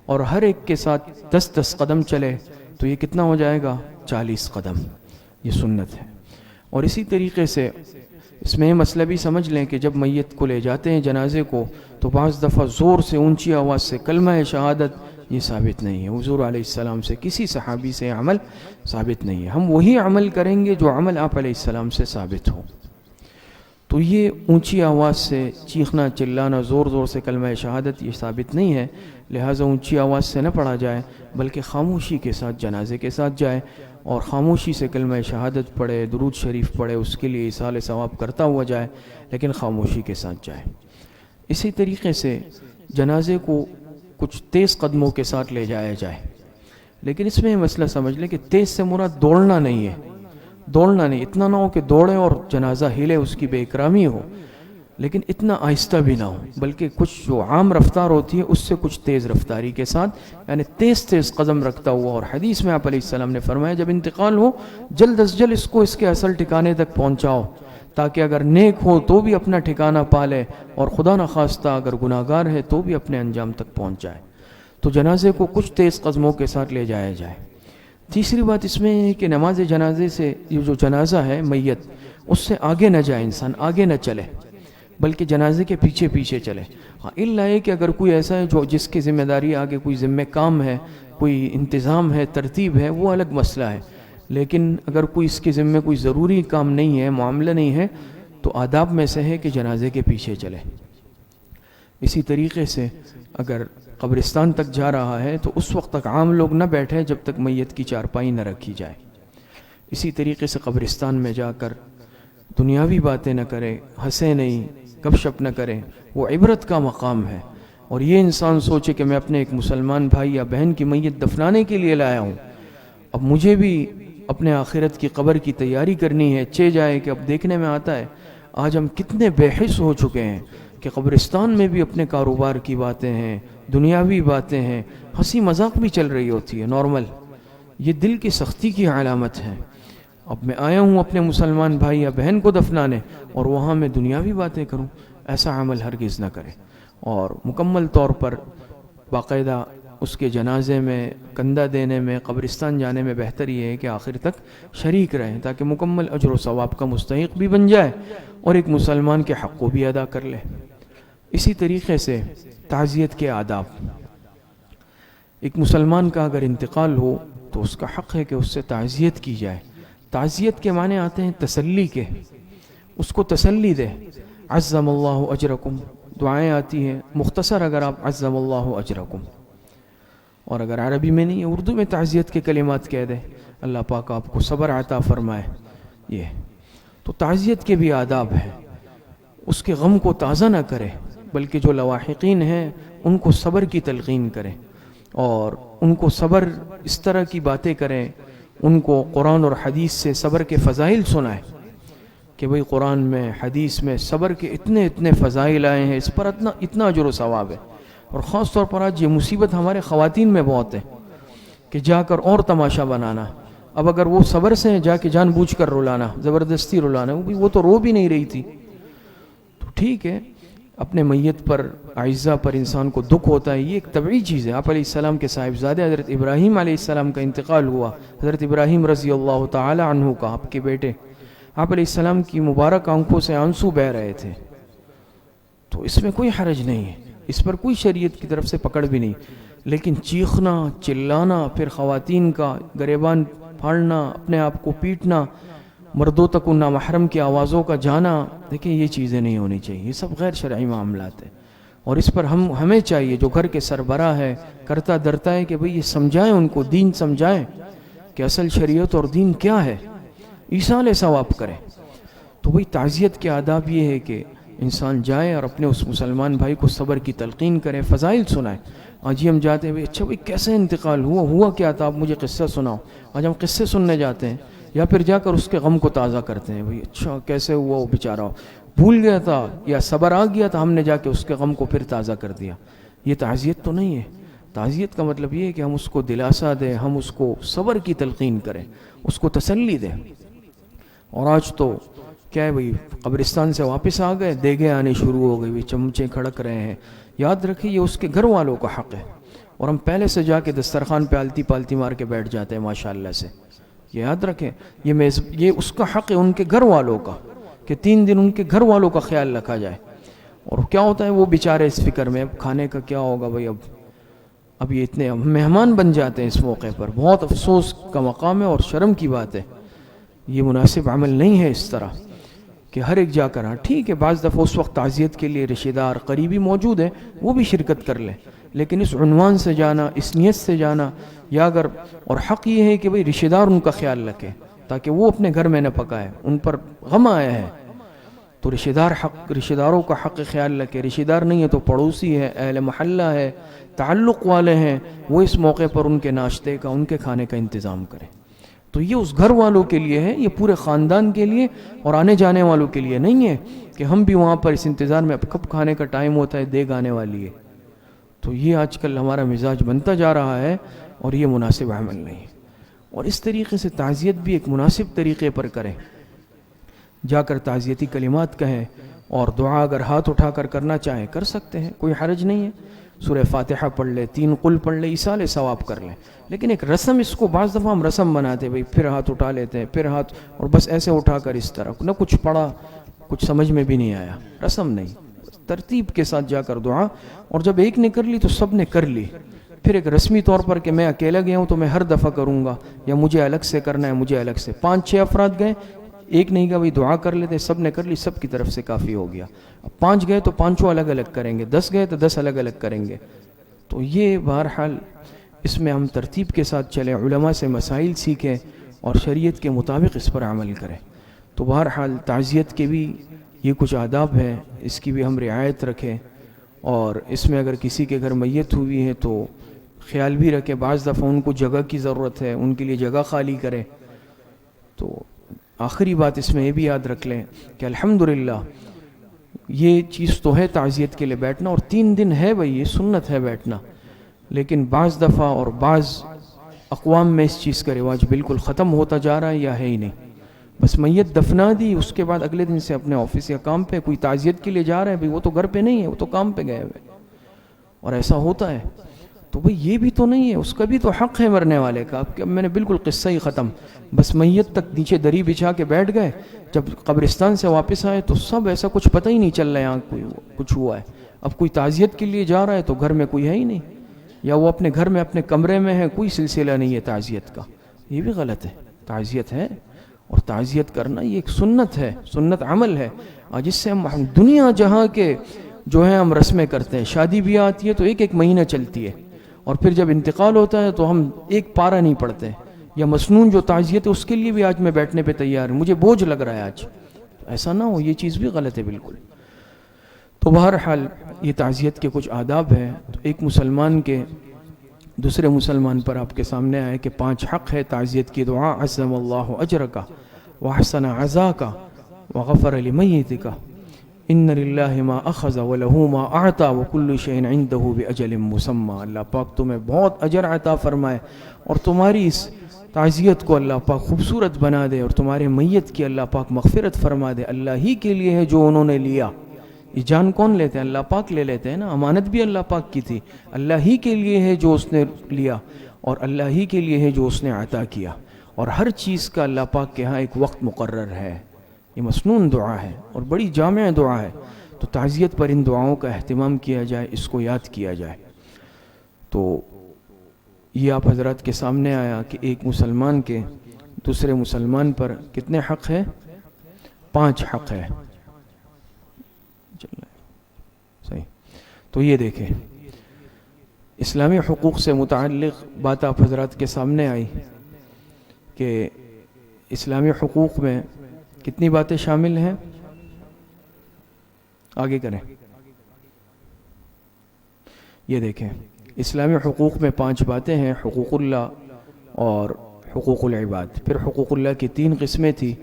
اور ہر ایک کے ساتھ 10 قدم چلے تو یہ کتنا ہو جائے گا؟ 40 قدم، یہ سنت ہے۔ اور اسی طریقے سے اس میں یہ مسئلہ بھی سمجھ لیں کہ جب میت کو لے جاتے ہیں جنازے کو تو بعض دفعہ زور سے اونچی آواز سے کلمہ شہادت، یہ ثابت نہیں ہے، حضور علیہ السلام سے کسی صحابی سے عمل ثابت نہیں ہے۔ ہم وہی عمل کریں گے جو عمل آپ علیہ السلام سے ثابت ہو۔ تو یہ اونچی آواز سے چیخنا چلانا زور سے کلمہ شہادت یہ ثابت نہیں ہے، لہٰذا اونچی آواز سے نہ پڑھا جائے بلکہ خاموشی کے ساتھ جنازے کے ساتھ جائے، اور خاموشی سے کلمہ شہادت پڑھے، درود شریف پڑھے، اس کے لیے ایصال ثواب کرتا ہوا جائے، لیکن خاموشی کے ساتھ جائے۔ اسی طریقے سے جنازے کو کچھ تیز قدموں کے ساتھ لے جایا جائے، لیکن اس میں یہ مسئلہ سمجھ لیں کہ تیز سے مراد دوڑنا نہیں ہے، دوڑنا نہیں، اتنا نہ ہو کہ دوڑے اور جنازہ ہلے، اس کی بے اکرامی ہو، لیکن اتنا آہستہ بھی نہ ہو، بلکہ کچھ جو عام رفتار ہوتی ہے اس سے کچھ تیز رفتاری کے ساتھ، یعنی تیز تیز قدم رکھتا ہوا۔ اور حدیث میں آپ علیہ السلام نے فرمایا جب انتقال ہو جلد از جلد اس کو اس کے اصل ٹھکانے تک پہنچاؤ، تاکہ اگر نیک ہو تو بھی اپنا ٹھکانہ پا لے، اور خدا نخواستہ اگر گناہگار ہے تو بھی اپنے انجام تک پہنچ جائے۔ تو جنازے کو کچھ تیز قدموں کے ساتھ لے جایا جائے۔ تیسری بات اس میں ہے کہ نماز جنازے سے یہ جو جنازہ ہے میت، اس سے آگے نہ جائے، انسان آگے نہ چلے، بلکہ جنازے کے پیچھے پیچھے چلے۔ ہاں الا ہے کہ اگر کوئی ایسا ہے جو جس کی ذمہ داری آگے کوئی ذمہ کام ہے، کوئی انتظام ہے، ترتیب ہے، وہ الگ مسئلہ ہے، لیکن اگر کوئی اس کے ذمہ کوئی ضروری کام نہیں ہے، معاملہ نہیں ہے، تو آداب میں سے ہے کہ جنازے کے پیچھے چلے۔ اسی طریقے سے اگر قبرستان تک جا رہا ہے تو اس وقت تک عام لوگ نہ بیٹھے جب تک میت کی چارپائی نہ رکھی جائے۔ اسی طریقے سے قبرستان میں جا کر دنیاوی باتیں نہ کرے، ہنسے نہیں، گپ شپ نہ کرے، وہ عبرت کا مقام ہے۔ اور یہ انسان سوچے کہ میں اپنے ایک مسلمان بھائی یا بہن کی میت دفنانے کے لیے لایا ہوں، اب مجھے بھی اپنے آخرت کی قبر کی تیاری کرنی ہے، چے جائے کہ اب دیکھنے میں آتا ہے آج ہم کتنے بے حس ہو چکے ہیں کہ قبرستان میں بھی اپنے کاروبار کی باتیں ہیں، دنیاوی باتیں ہیں، ہنسی مذاق بھی چل رہی ہوتی ہے نارمل۔ یہ دل کی سختی کی علامت ہے۔ اب میں آیا ہوں اپنے مسلمان بھائی یا بہن کو دفنانے اور وہاں میں دنیاوی باتیں کروں، ایسا عمل ہرگز نہ کرے۔ اور مکمل طور پر باقاعدہ اس کے جنازے میں کندھا دینے میں، قبرستان جانے میں بہتر یہ ہے کہ آخر تک شریک رہیں، تاکہ مکمل اجر و ثواب کا مستحق بھی بن جائے اور ایک مسلمان کے حق کو بھی ادا کر لے۔ اسی طریقے سے تعزیت کے آداب، ایک مسلمان کا اگر انتقال ہو تو اس کا حق ہے کہ اس سے تعزیت کی جائے۔ تعزیت کے معنی آتے ہیں تسلی کے، اس کو تسلی دے۔ عظم اللہ اجرکم دعائیں آتی ہیں، مختصر اگر آپ عظم اللہ اجرکم، اور اگر عربی میں نہیں اردو میں تعزیت کے کلمات کہہ دے، اللہ پاک آپ کو صبر عطا فرمائے۔ یہ تو تعزیت کے بھی آداب ہیں، اس کے غم کو تازہ نہ کرے، بلکہ جو لواحقین ہیں ان کو صبر کی تلقین کرے، اور ان کو صبر اس طرح کی باتیں کریں، ان کو قرآن اور حدیث سے صبر کے فضائل سنائے کہ بھئی قرآن میں، حدیث میں صبر کے اتنے فضائل آئے ہیں، اس پر اتنا اجر و ثواب ہے۔ اور خاص طور پر آج یہ مصیبت ہمارے خواتین میں بہت ہے کہ جا کر اور تماشا بنانا۔ اب اگر وہ صبر سے جا کے جان بوجھ کر رلانا، زبردستی رلانا، وہ تو رو بھی نہیں رہی تھی، تو ٹھیک ہے، اپنے میت پر، اعزہ پر انسان کو دکھ ہوتا ہے، یہ ایک طبعی چیز ہے۔ آپ علیہ السلام کے صاحبزادے حضرت ابراہیم علیہ السلام کا انتقال ہوا، حضرت ابراہیم رضی اللہ تعالی عنہ کا، آپ کے بیٹے، آپ علیہ السلام کی مبارک آنکھوں سے آنسو بہہ رہے تھے، تو اس میں کوئی حرج نہیں ہے، اس پر کوئی شریعت کی طرف سے پکڑ بھی نہیں، لیکن چیخنا، چلانا، پھر خواتین کا گریبان پھاڑنا، اپنے آپ کو پیٹنا، مردوں تک ان نامحرم کی آوازوں کا جانا، دیکھیں یہ چیزیں نہیں ہونی چاہیے، یہ سب غیر شرعی معاملات ہیں، اور اس پر ہمیں چاہیے جو گھر کے سربراہ ہے، کرتا درتا ہے، کہ بھئی یہ سمجھائیں ان کو، دین سمجھائیں کہ اصل شریعت اور دین کیا ہے، ایصال ثواب کریں۔ تو وہی تعزیت کے آداب یہ ہے کہ انسان جائے اور اپنے اس مسلمان بھائی کو صبر کی تلقین کرے، فضائل سنائے۔ آج ہی ہم جاتے ہیں، اچھا بھئی کیسے انتقال ہوا کیا تھا، آپ مجھے قصہ سناؤ۔ آج ہم قصے سننے جاتے ہیں، یا پھر جا کر اس کے غم کو تازہ کرتے ہیں، بھئی اچھا کیسے ہوا، وہ بیچارہ بھول گیا تھا یا صبر آ گیا تھا، ہم نے جا کے اس کے غم کو پھر تازہ کر دیا۔ یہ تعزیت تو نہیں ہے۔ تعزیت کا مطلب یہ ہے کہ ہم اس کو دلاسا دیں، ہم اس کو صبر کی تلقین کریں، اس کو تسلی دیں۔ اور آج تو کیا ہے بھئی، قبرستان سے واپس آ گئے، دیگیں آنے شروع ہو گئی، چمچے کھڑک رہے ہیں۔ یاد رکھیں یہ اس کے گھر والوں کا حق ہے، اور ہم پہلے سے جا کے دسترخوان پہ آلتی پالتی مار کے بیٹھ جاتے ہیں ماشاءاللہ سے۔ یہ یاد رکھیں، یہ اس کا حق ہے، ان کے گھر والوں کا، کہ 3 دن ان کے گھر والوں کا خیال رکھا جائے۔ اور کیا ہوتا ہے، وہ بیچارے اس فکر میں، اب کھانے کا کیا ہوگا بھئی، اب یہ اتنے مہمان بن جاتے ہیں اس موقع پر۔ بہت افسوس کا مقام ہے اور شرم کی بات ہے، یہ مناسب عمل نہیں ہے اس طرح۔ کہ ہر ایک جا کر، ہاں ٹھیک ہے بعض دفعہ اس وقت تعزیت کے لیے رشتہ دار قریبی موجود ہیں، وہ بھی شرکت کر لیں، لیکن اس عنوان سے جانا، اس نیت سے جانا، یا اگر اور حق یہ ہے کہ بھئی رشتہ دار ان کا خیال رکھے تاکہ وہ اپنے گھر میں نہ پکائے، ان پر غم آیا ہے تو رشتہ داروں کا حق خیال رکھے. رشتہ دار نہیں ہے تو پڑوسی ہے، اہل محلہ ہے، تعلق والے ہیں، وہ اس موقع پر ان کے ناشتے کا، ان کے کھانے کا انتظام کریں. تو یہ اس گھر والوں کے لیے ہے، یہ پورے خاندان کے لیے اور آنے جانے والوں کے لیے نہیں ہے کہ ہم بھی وہاں پر اس انتظار میں کب کھانے کا ٹائم ہوتا ہے، دیگ آنے والی ہے. تو یہ آج کل ہمارا مزاج بنتا جا رہا ہے اور یہ مناسب عمل نہیں ہے. اور اس طریقے سے تعزیت بھی ایک مناسب طریقے پر کریں، جا کر تعزیتی کلمات کہیں، اور دعا اگر ہاتھ اٹھا کر کرنا چاہیں کر سکتے ہیں، کوئی حرج نہیں ہے. سورہ فاتحہ پڑھ لے، 3 قل پڑھ لے، ایصال ثواب کر لیں. لیکن ایک رسم، اس کو بعض دفعہ ہم رسم بناتے ہیں، بھئی پھر ہاتھ اٹھا لیتے ہیں، پھر ہاتھ، اور بس ایسے اٹھا کر اس طرح، نہ کچھ پڑھا، کچھ سمجھ میں بھی نہیں آیا. رسم نہیں، ترتیب کے ساتھ جا کر دعا، اور جب ایک نے کر لی تو سب نے کر لی. پھر ایک رسمی طور پر کہ میں اکیلا گیا ہوں تو میں ہر دفعہ کروں گا، یا مجھے الگ سے کرنا ہے، مجھے الگ سے. 5-6 افراد گئے، ایک نہیں گا، بھئی دعا کر لیتے، سب نے کر لی، سب کی طرف سے کافی ہو گیا. اب 5 گئے تو 5 الگ الگ کریں گے، 10 گئے تو 10 الگ الگ کریں گے. تو یہ بہرحال اس میں ہم ترتیب کے ساتھ چلیں، علماء سے مسائل سیکھیں اور شریعت کے مطابق اس پر عمل کریں. تو بہرحال تعزیت کے بھی یہ کچھ آداب ہیں، اس کی بھی ہم رعایت رکھیں. اور اس میں اگر کسی کے گھر میت ہوئی ہے تو خیال بھی رکھیں، بعض دفعہ ان کو جگہ کی ضرورت ہے، ان کے لیے جگہ خالی کریں. تو آخری بات اس میں یہ بھی یاد رکھ لیں کہ الحمدللہ یہ چیز تو ہے تعزیت کے لیے بیٹھنا، اور 3 دن ہے بھئی، یہ سنت ہے بیٹھنا. لیکن بعض دفعہ اور بعض اقوام میں اس چیز کا رواج بالکل ختم ہوتا جا رہا ہے یا ہے ہی نہیں. بس میت دفنا دی، اس کے بعد اگلے دن سے اپنے آفس یا کام پہ، کوئی تعزیت کے لیے جا رہا ہے، بھئی وہ تو گھر پہ نہیں ہے، وہ تو کام پہ گئے ہوئے، اور ایسا ہوتا ہے. تو بھئی یہ بھی تو نہیں ہے، اس کا بھی تو حق ہے مرنے والے کا. اب میں نے بالکل قصہ ہی ختم، بس میت تک نیچے دری بچھا کے بیٹھ گئے، جب قبرستان سے واپس آئے تو سب ایسا کچھ پتہ ہی نہیں چل رہا ہے یہاں کچھ ہوا ہے. اب کوئی تعزیت کے لیے جا رہا ہے تو گھر میں کوئی ہے ہی نہیں، یا وہ اپنے گھر میں اپنے کمرے میں ہے، کوئی سلسلہ نہیں ہے تعزیت کا. یہ بھی غلط ہے. تعزیت ہے، اور تعزیت کرنا یہ ایک سنت ہے، سنت عمل ہے، جس سے ہم دنیا جہاں کے جو ہے ہم رسمیں کرتے ہیں. شادی بیاہ آتی ہے تو 1 مہینہ چلتی ہے، اور پھر جب انتقال ہوتا ہے تو ہم 1 پارہ نہیں پڑھتے. یا مسنون جو تعزیت ہے اس کے لیے بھی آج میں بیٹھنے پہ تیار ہوں، مجھے بوجھ لگ رہا ہے آج. ایسا نہ ہو، یہ چیز بھی غلط ہے بالکل. تو بہرحال یہ تعزیت کے کچھ آداب ہیں. تو ایک مسلمان کے دوسرے مسلمان پر آپ کے سامنے آئے کہ 5 حق ہے تعزیت کی. دعا عظم اللہ اجرک واحسن عزاک وغفر لمیتک، ان للہ ما اخذ وله ما اعطى وكل شيء عنده باجل مسمى. اللہ پاک تمہیں بہت اجر عطا فرمائے، اور تمہاری اس تعزیت کو اللہ پاک خوبصورت بنا دے، اور تمہارے میت کی اللہ پاک مغفرت فرما دے. اللہ ہی کے لیے ہے جو انہوں نے لیا. یہ جان کون لیتے ہیں؟ اللہ پاک لے لیتے ہیں نا. امانت بھی اللہ پاک کی تھی، اللہ ہی کے لیے ہے جو اس نے لیا، اور اللہ ہی کے لیے ہے جو اس نے عطا کیا. اور ہر چیز کا اللہ پاک کے ہاں ایک وقت مقرر ہے. یہ مسنون دعا ہے اور بڑی جامع دعا ہے. تو تعزیت پر ان دعاؤں کا اہتمام کیا جائے، اس کو یاد کیا جائے. تو یہ آپ حضرات کے سامنے آیا کہ ایک مسلمان کے دوسرے مسلمان پر کتنے حق ہے؟ 5 حق ہے. صحیح. تو یہ دیکھیں، اسلامی حقوق سے متعلق بات آپ حضرات کے سامنے آئی کہ اسلامی حقوق میں کتنی باتیں شامل ہیں؟ آگے کریں. یہ دیکھیں، اسلامی حقوق میں 5 باتیں ہیں: حقوق اللہ اور حقوق العباد. پھر حقوق اللہ کی 3 قسمیں تھی: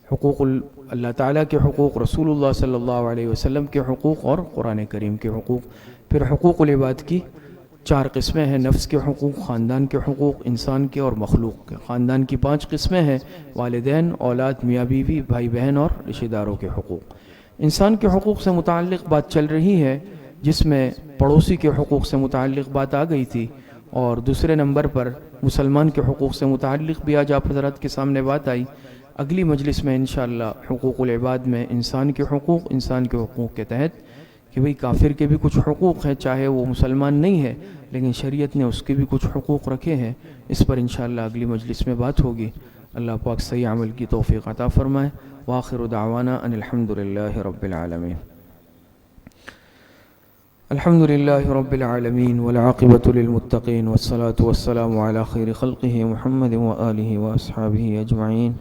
حقوق اللہ تعالیٰ کے حقوق، رسول اللہ صلی اللہ علیہ وسلم کے حقوق، اور قرآن کریم کے حقوق. پھر حقوق العباد کی 4 قسمیں ہیں: نفس کے حقوق، خاندان کے حقوق، انسان کے اور مخلوق کے. خاندان کی 5 قسمیں ہیں: والدین، اولاد، میاں بیوی، بھائی بہن اور رشتہ داروں کے حقوق. انسان کے حقوق سے متعلق بات چل رہی ہے، جس میں پڑوسی کے حقوق سے متعلق بات آ گئی تھی، اور دوسرے نمبر پر مسلمان کے حقوق سے متعلق بھی آج آپ حضرات کے سامنے بات آئی. اگلی مجلس میں انشاءاللہ حقوق العباد میں انسان کے حقوق کے تحت کہ بھئی کافر کے بھی کچھ حقوق ہیں، چاہے وہ مسلمان نہیں ہے لیکن شریعت نے اس کے بھی کچھ حقوق رکھے ہیں. اس پر انشاءاللہ اگلی مجلس میں بات ہوگی. اللہ پاک صحیح عمل کی توفیق عطا فرمائے. وآخر دعوانا ان الحمد للہ رب العالمین. الحمد للہ رب العالمین والعاقبۃ للمتقین والصلاة والسلام علی خیر خلقہ محمد وآلہ واصحابہ اجمعین.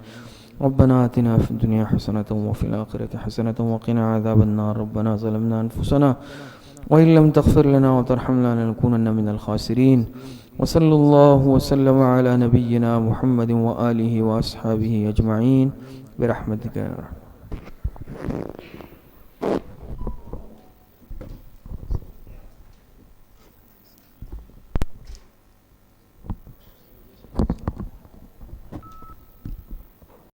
ربنا آتنا فی الدنیا حسنة وفی الآخرة حسنة وقنا عذاب النار. ربنا ظلمنا انفسنا وإن لم تغفر لنا وترحمنا لنكونن من الخاسرین. وصلی اللہ وسلم علی نبینا محمد وآلہ واصحابہ اجمعین برحمتک یا رحمۃ.